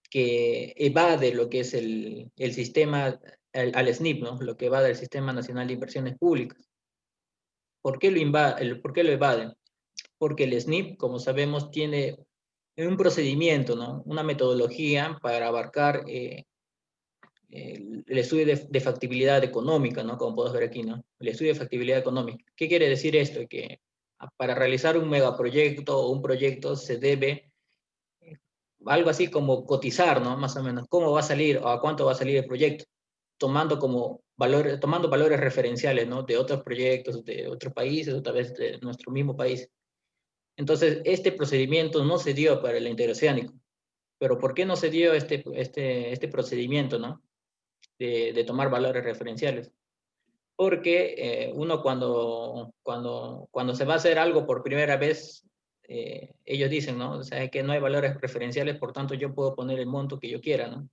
que evade lo que es el sistema, al SNIP, ¿no?, lo que evade el Sistema Nacional de Inversiones Públicas. ¿Por qué lo evade? Porque el SNIP, como sabemos, tiene un procedimiento, ¿no?, una metodología para abarcar el estudio de factibilidad económica, ¿no?, como podemos ver aquí, ¿no?, el estudio de factibilidad económica. ¿Qué quiere decir esto? Que para realizar un megaproyecto o un proyecto se debe algo así como cotizar, ¿no?, más o menos, cómo va a salir o a cuánto va a salir el proyecto, tomando valores referenciales, ¿no?, de otros proyectos, de otros países, otra vez de nuestro mismo país. Entonces, este procedimiento no se dio para el interoceánico. ¿Pero por qué no se dio este procedimiento, ¿no?, de tomar valores referenciales? Porque uno cuando se va a hacer algo por primera vez, ellos dicen, ¿no?, o sea, que no hay valores referenciales, por tanto yo puedo poner el monto que yo quiera, ¿no?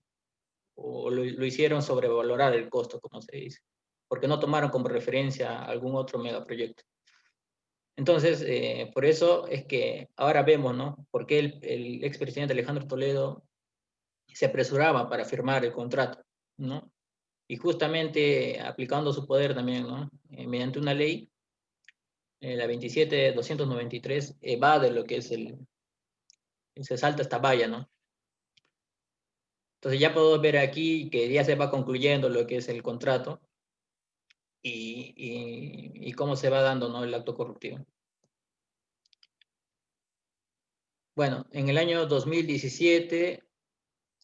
O lo hicieron sobrevalorar el costo, como se dice, porque no tomaron como referencia algún otro megaproyecto. Entonces, por eso es que ahora vemos, ¿no?, por qué el expresidente Alejandro Toledo se apresuraba para firmar el contrato, ¿no? Y justamente aplicando su poder también, ¿no?, mediante una ley, la 27.293, evade lo que es se salta esta valla, ¿no? Entonces ya podemos ver aquí que ya se va concluyendo lo que es el contrato. y cómo se va dando, ¿no?, el acto corruptivo. Bueno, en el año 2017,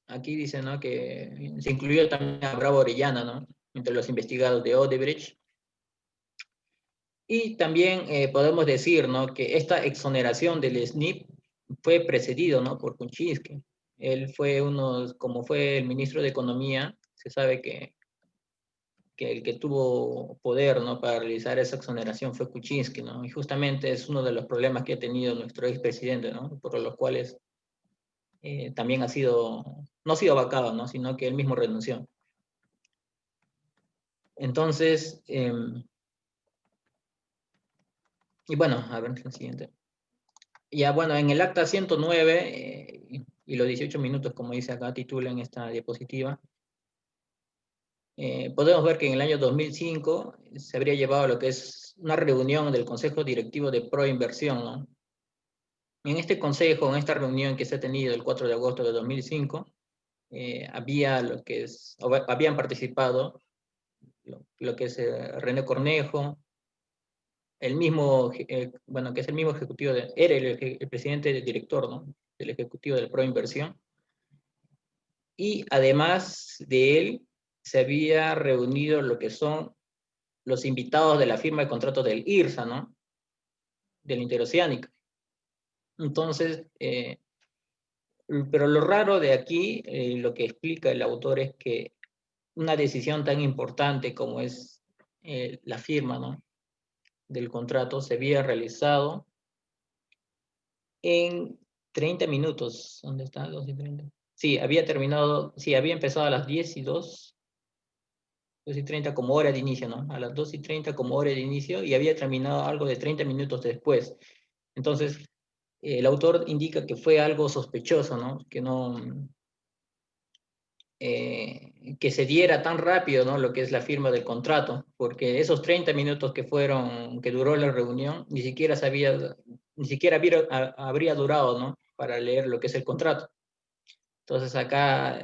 aquí dice, ¿no?, que se incluyó también a Bravo Orellana, ¿no?, entre los investigados de Odebrecht. Y también podemos decir, ¿no?, que esta exoneración del SNIP fue precedido, ¿no?, por Kuczynski. Él fue como fue el ministro de Economía, se sabe que el que tuvo poder, ¿no?, para realizar esa exoneración fue Kuczynski, ¿no? Y justamente es uno de los problemas que ha tenido nuestro expresidente, ¿no?, por los cuales también no ha sido vacado, ¿no?, sino que él mismo renunció. Entonces, y bueno, a ver la siguiente. Ya bueno, en el acta 109 y los 18 minutos, como dice acá, titula en esta diapositiva, podemos ver que en el año 2005 se habría llevado lo que es una reunión del Consejo Directivo de Proinversión, ¿no? En este consejo, en esta reunión que se ha tenido el 4 de agosto de 2005, habían participado lo que es René Cornejo, el mismo, bueno, que es el mismo ejecutivo, era el presidente del director, ¿no?, del ejecutivo del Proinversión, y además de él se había reunido lo que son los invitados de la firma de contrato del IRSA, ¿no?, del Interoceánica. Entonces, pero lo raro de aquí, lo que explica el autor es que una decisión tan importante como es la firma, ¿no?, del contrato se había realizado en 30 minutos. ¿Dónde está? 2:30. Sí, había empezado a las 2:30 como hora de inicio, ¿no? A las 2:30 como hora de inicio y había terminado algo de 30 minutos después. Entonces, el autor indica que fue algo sospechoso, ¿no? Que se diera tan rápido, ¿no?, lo que es la firma del contrato, porque esos 30 minutos que duró la reunión, ni siquiera habría durado, ¿no?, para leer lo que es el contrato. Entonces acá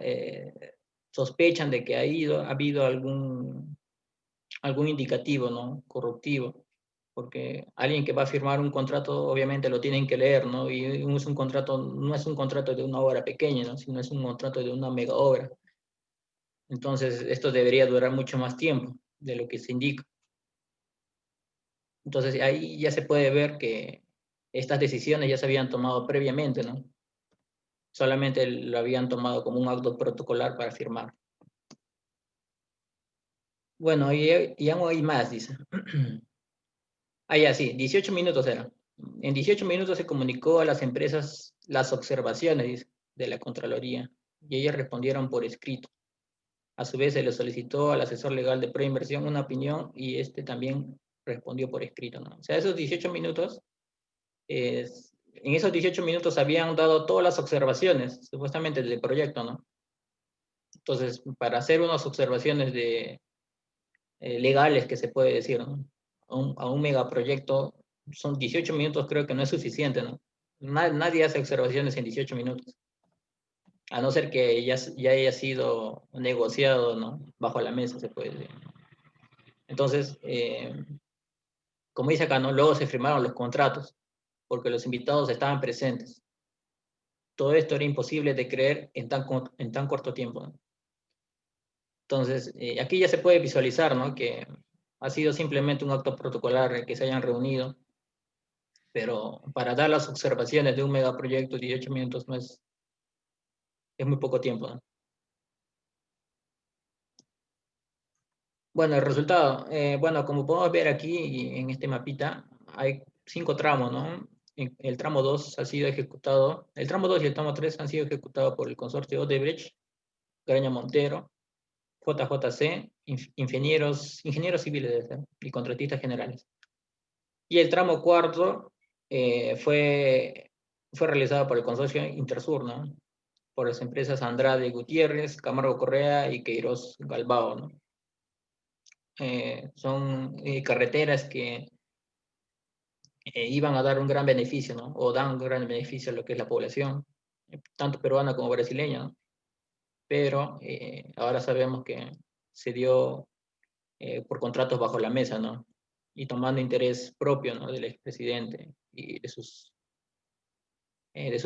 sospechan de que ha habido algún indicativo, ¿no?, corruptivo, porque alguien que va a firmar un contrato obviamente lo tienen que leer, ¿no?, y no es un contrato de una obra pequeña, ¿no?, sino es un contrato de una mega obra. Entonces, esto debería durar mucho más tiempo de lo que se indica. Entonces, ahí ya se puede ver que estas decisiones ya se habían tomado previamente, ¿no? Solamente lo habían tomado como un acto protocolar para firmar. Bueno, y ya no hay más, dice. Ya sí, 18 minutos era. En 18 minutos se comunicó a las empresas las observaciones, dice, de la Contraloría, y ellas respondieron por escrito. A su vez, se le solicitó al asesor legal de Proinversión una opinión y este también respondió por escrito, ¿no? O sea, esos 18 minutos, en esos 18 minutos habían dado todas las observaciones, supuestamente, del proyecto, ¿no? Entonces, para hacer unas observaciones legales, que se puede decir, ¿no?, a un megaproyecto, son 18 minutos, creo que no es suficiente, ¿no? Nadie hace observaciones en 18 minutos. A no ser que ya haya sido negociado, ¿no?, bajo la mesa, se puede decir. Entonces, como dice acá, ¿no?, luego se firmaron los contratos, porque los invitados estaban presentes. Todo esto era imposible de creer en tan corto tiempo, ¿no? Entonces, aquí ya se puede visualizar, ¿no?, que ha sido simplemente un acto protocolar que se hayan reunido, pero para dar las observaciones de un megaproyecto, 18 minutos no es muy poco tiempo, ¿no? Bueno, el resultado. Bueno, como podemos ver aquí en este mapita, hay 5 tramos, ¿no? El tramo 2 ha sido ejecutado, el tramo 2 y el tramo 3 han sido ejecutados por el consorcio Odebrecht, Graña Montero, JJC, ingenieros civiles y contratistas generales. Y el tramo 4 fue realizado por el consorcio Intersur, ¿no?, por las empresas Andrade Gutiérrez, Camargo Correa y Queiroz Galbao, ¿no? Son carreteras que iban a dar un gran beneficio, ¿no?, o dan un gran beneficio a lo que es la población, tanto peruana como brasileña, ¿no? Pero ahora sabemos que se dio por contratos bajo la mesa, ¿no? Y tomando interés propio, ¿no? Del expresidente y de su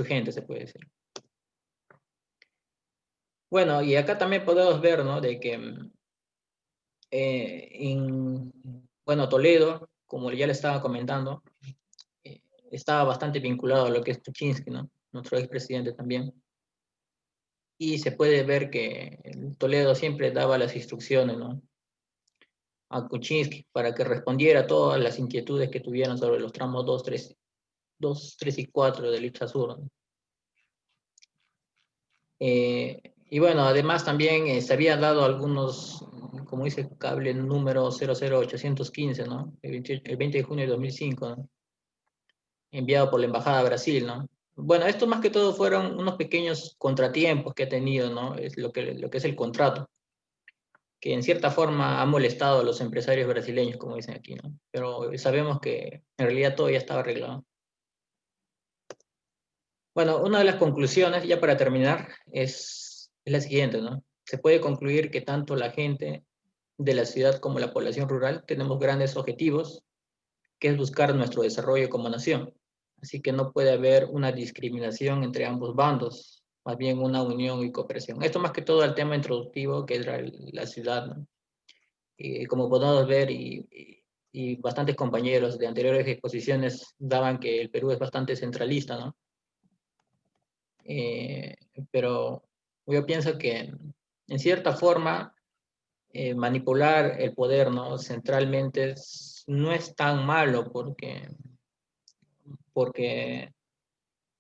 gente, se puede decir. Bueno, y acá también podemos ver, ¿no? De que bueno, Toledo, como ya le estaba comentando, estaba bastante vinculado a lo que es Tuchinski, ¿no? Nuestro expresidente también. Y se puede ver que Toledo siempre daba las instrucciones, ¿no? A Kuczynski para que respondiera a todas las inquietudes que tuvieran sobre los tramos 2, 3 y 4 del Ixtasur, ¿no? Y bueno, además también se habían dado algunos, como dice cable número 00815, ¿no? El 20 de junio de 2005, ¿no? Enviado por la Embajada de Brasil, ¿no? Bueno, esto más que todo fueron unos pequeños contratiempos que ha tenido, ¿no? Es lo que es el contrato, que en cierta forma ha molestado a los empresarios brasileños, como dicen aquí, ¿no? Pero sabemos que en realidad todo ya estaba arreglado. Bueno, una de las conclusiones, ya para terminar, es la siguiente, ¿no? Se puede concluir que tanto la gente de la ciudad como la población rural tenemos grandes objetivos, que es buscar nuestro desarrollo como nación. Así que no puede haber una discriminación entre ambos bandos, más bien una unión y cooperación. Esto más que todo al tema introductivo que es la ciudad, ¿no? Y como podemos ver, y bastantes compañeros de anteriores exposiciones daban que el Perú es bastante centralista, ¿no? Pero yo pienso que en cierta forma manipular el poder, ¿no? Centralmente no es tan malo porque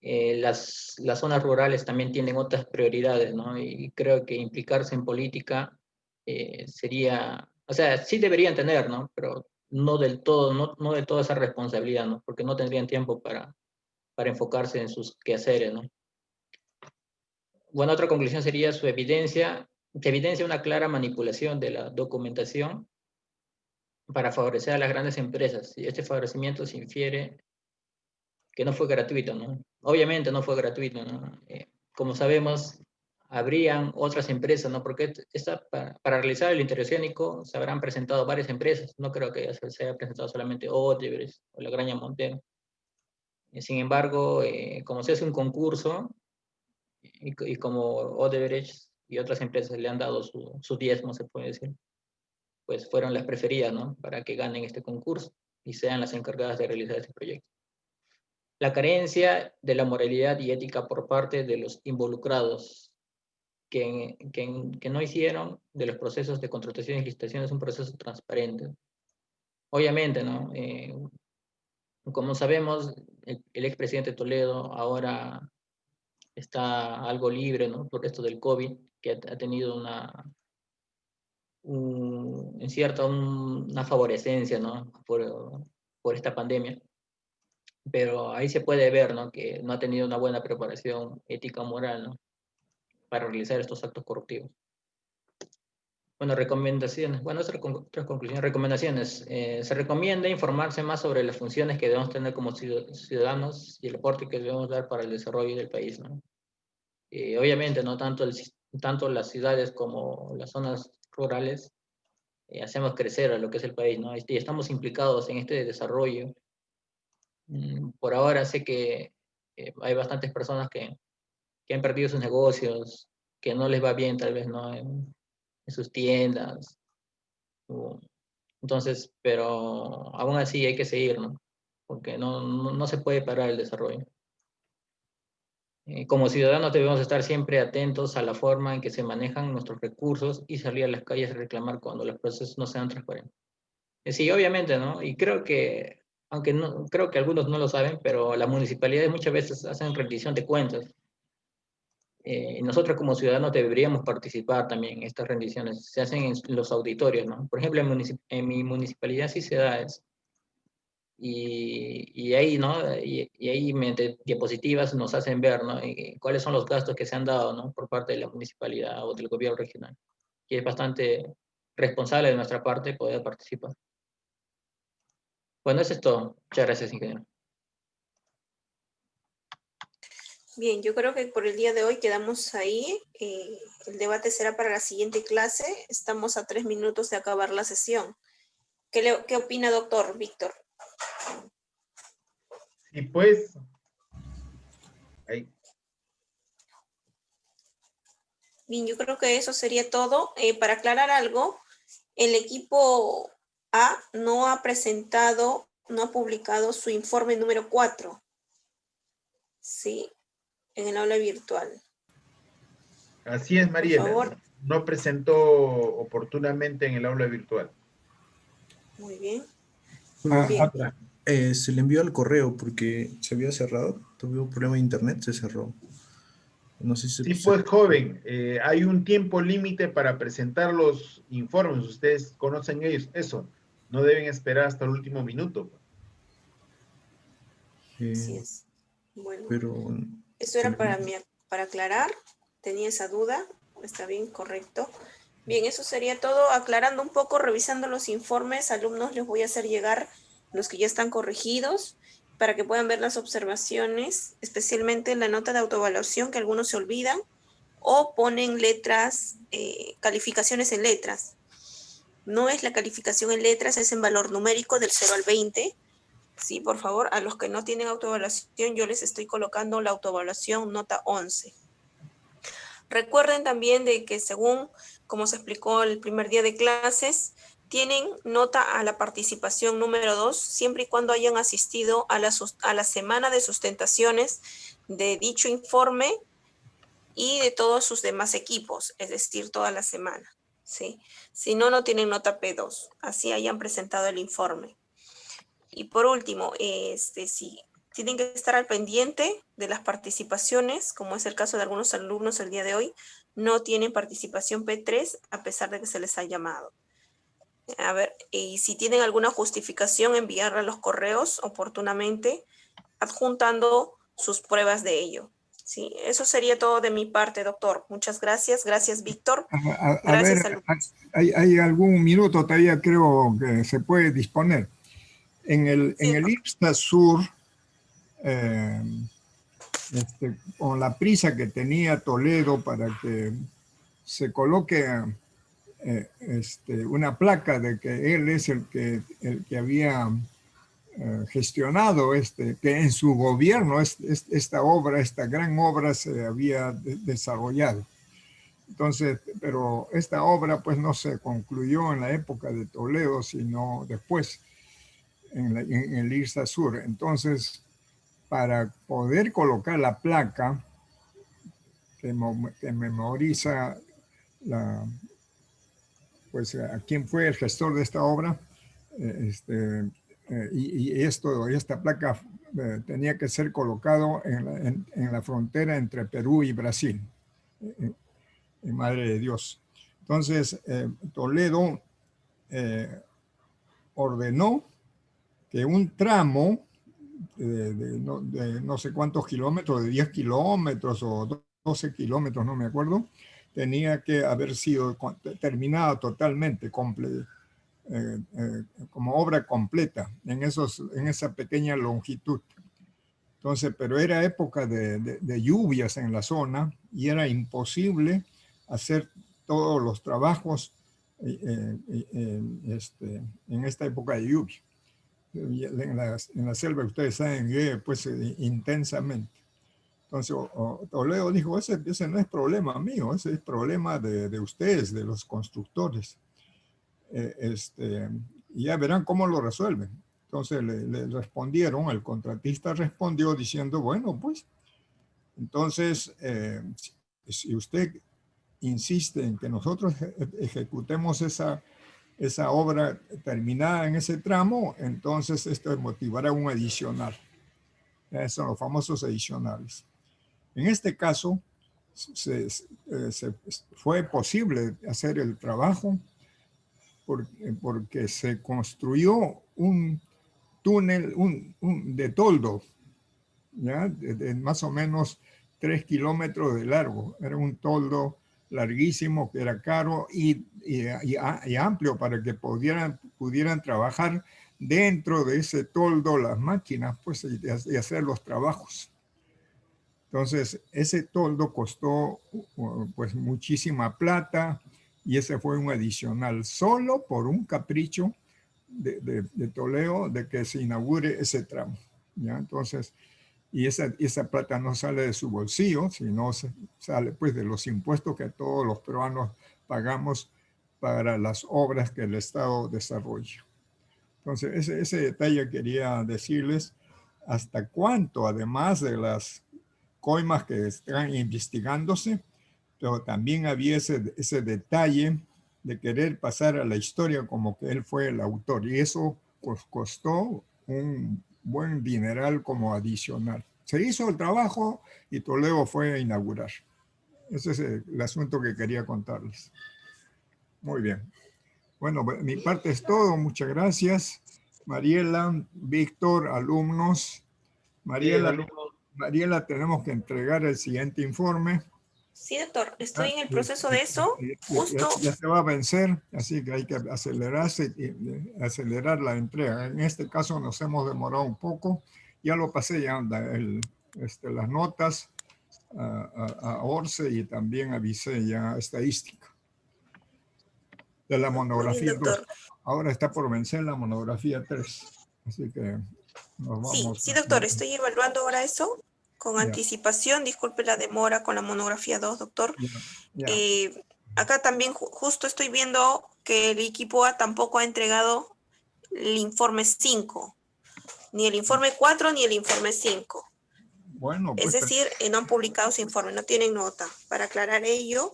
las zonas rurales también tienen otras prioridades, ¿no? Y creo que implicarse en política sería, o sea, sí deberían tener, ¿no? Pero no del todo, no de toda esa responsabilidad, ¿no? Porque no tendrían tiempo para enfocarse en sus quehaceres, ¿no? Bueno, otra conclusión sería se evidencia una clara manipulación de la documentación para favorecer a las grandes empresas. Y este favorecimiento se infiere que no fue gratuito, ¿no? Obviamente no fue gratuito, ¿no? Como sabemos, habrían otras empresas, ¿no? Porque para realizar el interoceánico se habrán presentado varias empresas. No creo que se haya presentado solamente Odebrecht o la Graña Montero. Sin embargo, como se hace un concurso, y como Odebrecht y otras empresas le han dado su diezmo, se puede decir, pues fueron las preferidas, ¿no? Para que ganen este concurso y sean las encargadas de realizar este proyecto. La carencia de la moralidad y ética por parte de los involucrados que no hicieron de los procesos de contratación y licitación es un proceso transparente. Obviamente, ¿no? Como sabemos, el expresidente Toledo ahora está algo libre, ¿no? Por esto del COVID, que ha tenido en cierta una favorecencia, ¿no? Por esta pandemia. Pero ahí se puede ver, ¿no? Que no ha tenido una buena preparación ética o moral, ¿no? Para realizar estos actos corruptivos. Bueno, recomendaciones. Bueno, otras conclusiones. Recomendaciones. Se recomienda informarse más sobre las funciones que debemos tener como ciudadanos y el aporte que debemos dar para el desarrollo del país, ¿no? Obviamente, no tanto las ciudades como las zonas rurales hacemos crecer a lo que es el país, ¿no? Y estamos implicados en este desarrollo. Por ahora sé que hay bastantes personas que han perdido sus negocios, que no les va bien tal vez, ¿no? En sus tiendas. Entonces, pero aún así hay que seguir, ¿no? Porque no se puede parar el desarrollo. Como ciudadanos debemos estar siempre atentos a la forma en que se manejan nuestros recursos y salir a las calles a reclamar cuando los procesos no sean transparentes. Sí, obviamente, ¿no? Y creo que, aunque no, creo que algunos no lo saben, pero las municipalidades muchas veces hacen rendición de cuentas. Y nosotros como ciudadanos deberíamos participar también en estas rendiciones. Se hacen en los auditorios, ¿no? Por ejemplo, en mi municipalidad sí se da eso. Y ahí, ¿no? Y ahí mediante diapositivas nos hacen ver, ¿no? Y cuáles son los gastos que se han dado, ¿no? Por parte de la municipalidad o del gobierno regional. Y es bastante responsable de nuestra parte poder participar. Bueno, eso es todo. Muchas gracias, ingeniero. Bien, yo creo que por el día de hoy quedamos ahí. El debate será para la siguiente clase. Estamos a 3 minutos de acabar la sesión. ¿Qué opina, doctor Víctor? Y pues, ahí. Bien, yo creo que eso sería todo. Para aclarar algo, el equipo A no ha presentado, no ha publicado su informe número 4. Sí, en el aula virtual. Así es, Mariela. Por favor. No presentó oportunamente en el aula virtual. Muy bien. Se le envió al correo porque se había cerrado, tuvo un problema de internet, se cerró. No sé si Sí, pues, joven, hay un tiempo límite para presentar los informes. Ustedes conocen eso. No deben esperar hasta el último minuto. Así es. Bueno, pero eso era para aclarar. Tenía esa duda. Está bien, correcto. Bien, eso sería todo. Aclarando un poco, revisando los informes, alumnos les voy a hacer llegar los que ya están corregidos para que puedan ver las observaciones, especialmente la nota de autoevaluación, que algunos se olvidan o ponen letras, calificaciones en letras. No es la calificación en letras, es en valor numérico del 0 al 20. Sí, por favor, a los que no tienen autoevaluación, yo les estoy colocando la autoevaluación nota 11. Recuerden también de que según, como se explicó el primer día de clases, tienen nota a la participación número 2, siempre y cuando hayan asistido a la semana de sustentaciones de dicho informe y de todos sus demás equipos, es decir, toda la semana. ¿Sí? Si no, no tienen nota P2, así hayan presentado el informe. Y por último, sí, tienen que estar al pendiente de las participaciones, como es el caso de algunos alumnos el día de hoy, no tienen participación P3 a pesar de que se les ha llamado. A ver, y si tienen alguna justificación, enviarla a los correos oportunamente, adjuntando sus pruebas de ello. Sí, eso sería todo de mi parte, doctor. Muchas gracias. Gracias, Víctor. Gracias, alumnos. Hay algún minuto todavía creo que se puede disponer. En el IPSA Sur, con la prisa que tenía Toledo para que se coloque una placa de que él es el que había gestionado, que en su gobierno esta obra, esta gran obra se había desarrollado. Entonces, pero esta obra pues no se concluyó en la época de Toledo, sino después, en el IRSA Sur. Entonces, para poder colocar la placa que memoriza pues a quién fue el gestor de esta obra, y esta placa tenía que ser colocado en la frontera entre Perú y Brasil, en Madre de Dios. Entonces, Toledo ordenó que un tramo de no sé cuántos kilómetros, de 10 kilómetros o 12 kilómetros, no me acuerdo, tenía que haber sido terminada totalmente, como obra completa en esa pequeña longitud. Entonces, pero era época de lluvias en la zona y era imposible hacer todos los trabajos en esta época de lluvia. En la selva ustedes saben que pues intensamente. Entonces Toledo dijo, ese no es problema mío, ese es problema de ustedes, de los constructores. Y ya verán cómo lo resuelven. Entonces le respondieron, el contratista respondió diciendo, bueno, pues, entonces, si usted insiste en que nosotros ejecutemos esa obra terminada en ese tramo, entonces esto motivará un adicional. Son los famosos adicionales. En este caso, fue posible hacer el trabajo porque se construyó un túnel de toldo, ¿ya? De más o menos 3 kilómetros de largo. Era un toldo larguísimo que era caro y amplio para que pudieran trabajar dentro de ese toldo las máquinas, pues, y hacer los trabajos. Entonces, ese toldo costó pues muchísima plata y ese fue un adicional solo por un capricho de Toledo de que se inaugure ese tramo. ¿Ya? Entonces, y esa plata no sale de su bolsillo, sino sale pues de los impuestos que todos los peruanos pagamos para las obras que el Estado desarrolla. Entonces, ese detalle quería decirles hasta cuánto, además de las coimas que están investigándose, pero también había ese detalle de querer pasar a la historia como que él fue el autor, y eso pues, costó un buen dineral como adicional. Se hizo el trabajo y Toledo fue a inaugurar. Ese es el asunto que quería contarles. Muy bien. Bueno, mi parte es todo. Muchas gracias. Mariela, Víctor, alumnos. Mariela, tenemos que entregar el siguiente informe. Sí, doctor, estoy en el proceso de eso. Justo. Ya se va a vencer, así que hay que acelerarse y acelerar la entrega. En este caso nos hemos demorado un poco. Ya lo pasé ya las notas a Orce y también avisé ya a Estadística de la monografía 2. Ahora está por vencer la monografía 3. Así que nos vamos. Sí, doctor, estoy evaluando ahora eso con anticipación. Disculpe la demora con la monografía 2, doctor. Acá también justo estoy viendo que el equipo A tampoco ha entregado el informe 5. Ni el informe 4 ni el informe 5. Bueno, pues, es decir, no han publicado su informe, no tienen nota. Para aclarar ello,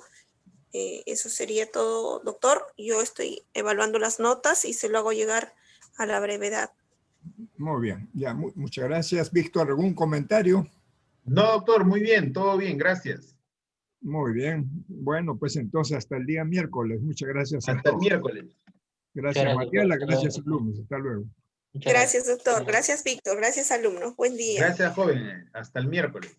eso sería todo, doctor. Yo estoy evaluando las notas y se lo hago llegar a la brevedad. Muy bien, ya, muchas gracias. Víctor, ¿algún comentario? No, doctor, muy bien, todo bien, gracias. Muy bien. Bueno, pues entonces hasta el día miércoles. Muchas gracias a Hasta el todos. miércoles. Gracias, Mariela. Gracias, alumnos. Hasta luego. Gracias, doctor. Gracias, Víctor. Gracias, alumnos. Buen día. Gracias, joven. Hasta el miércoles.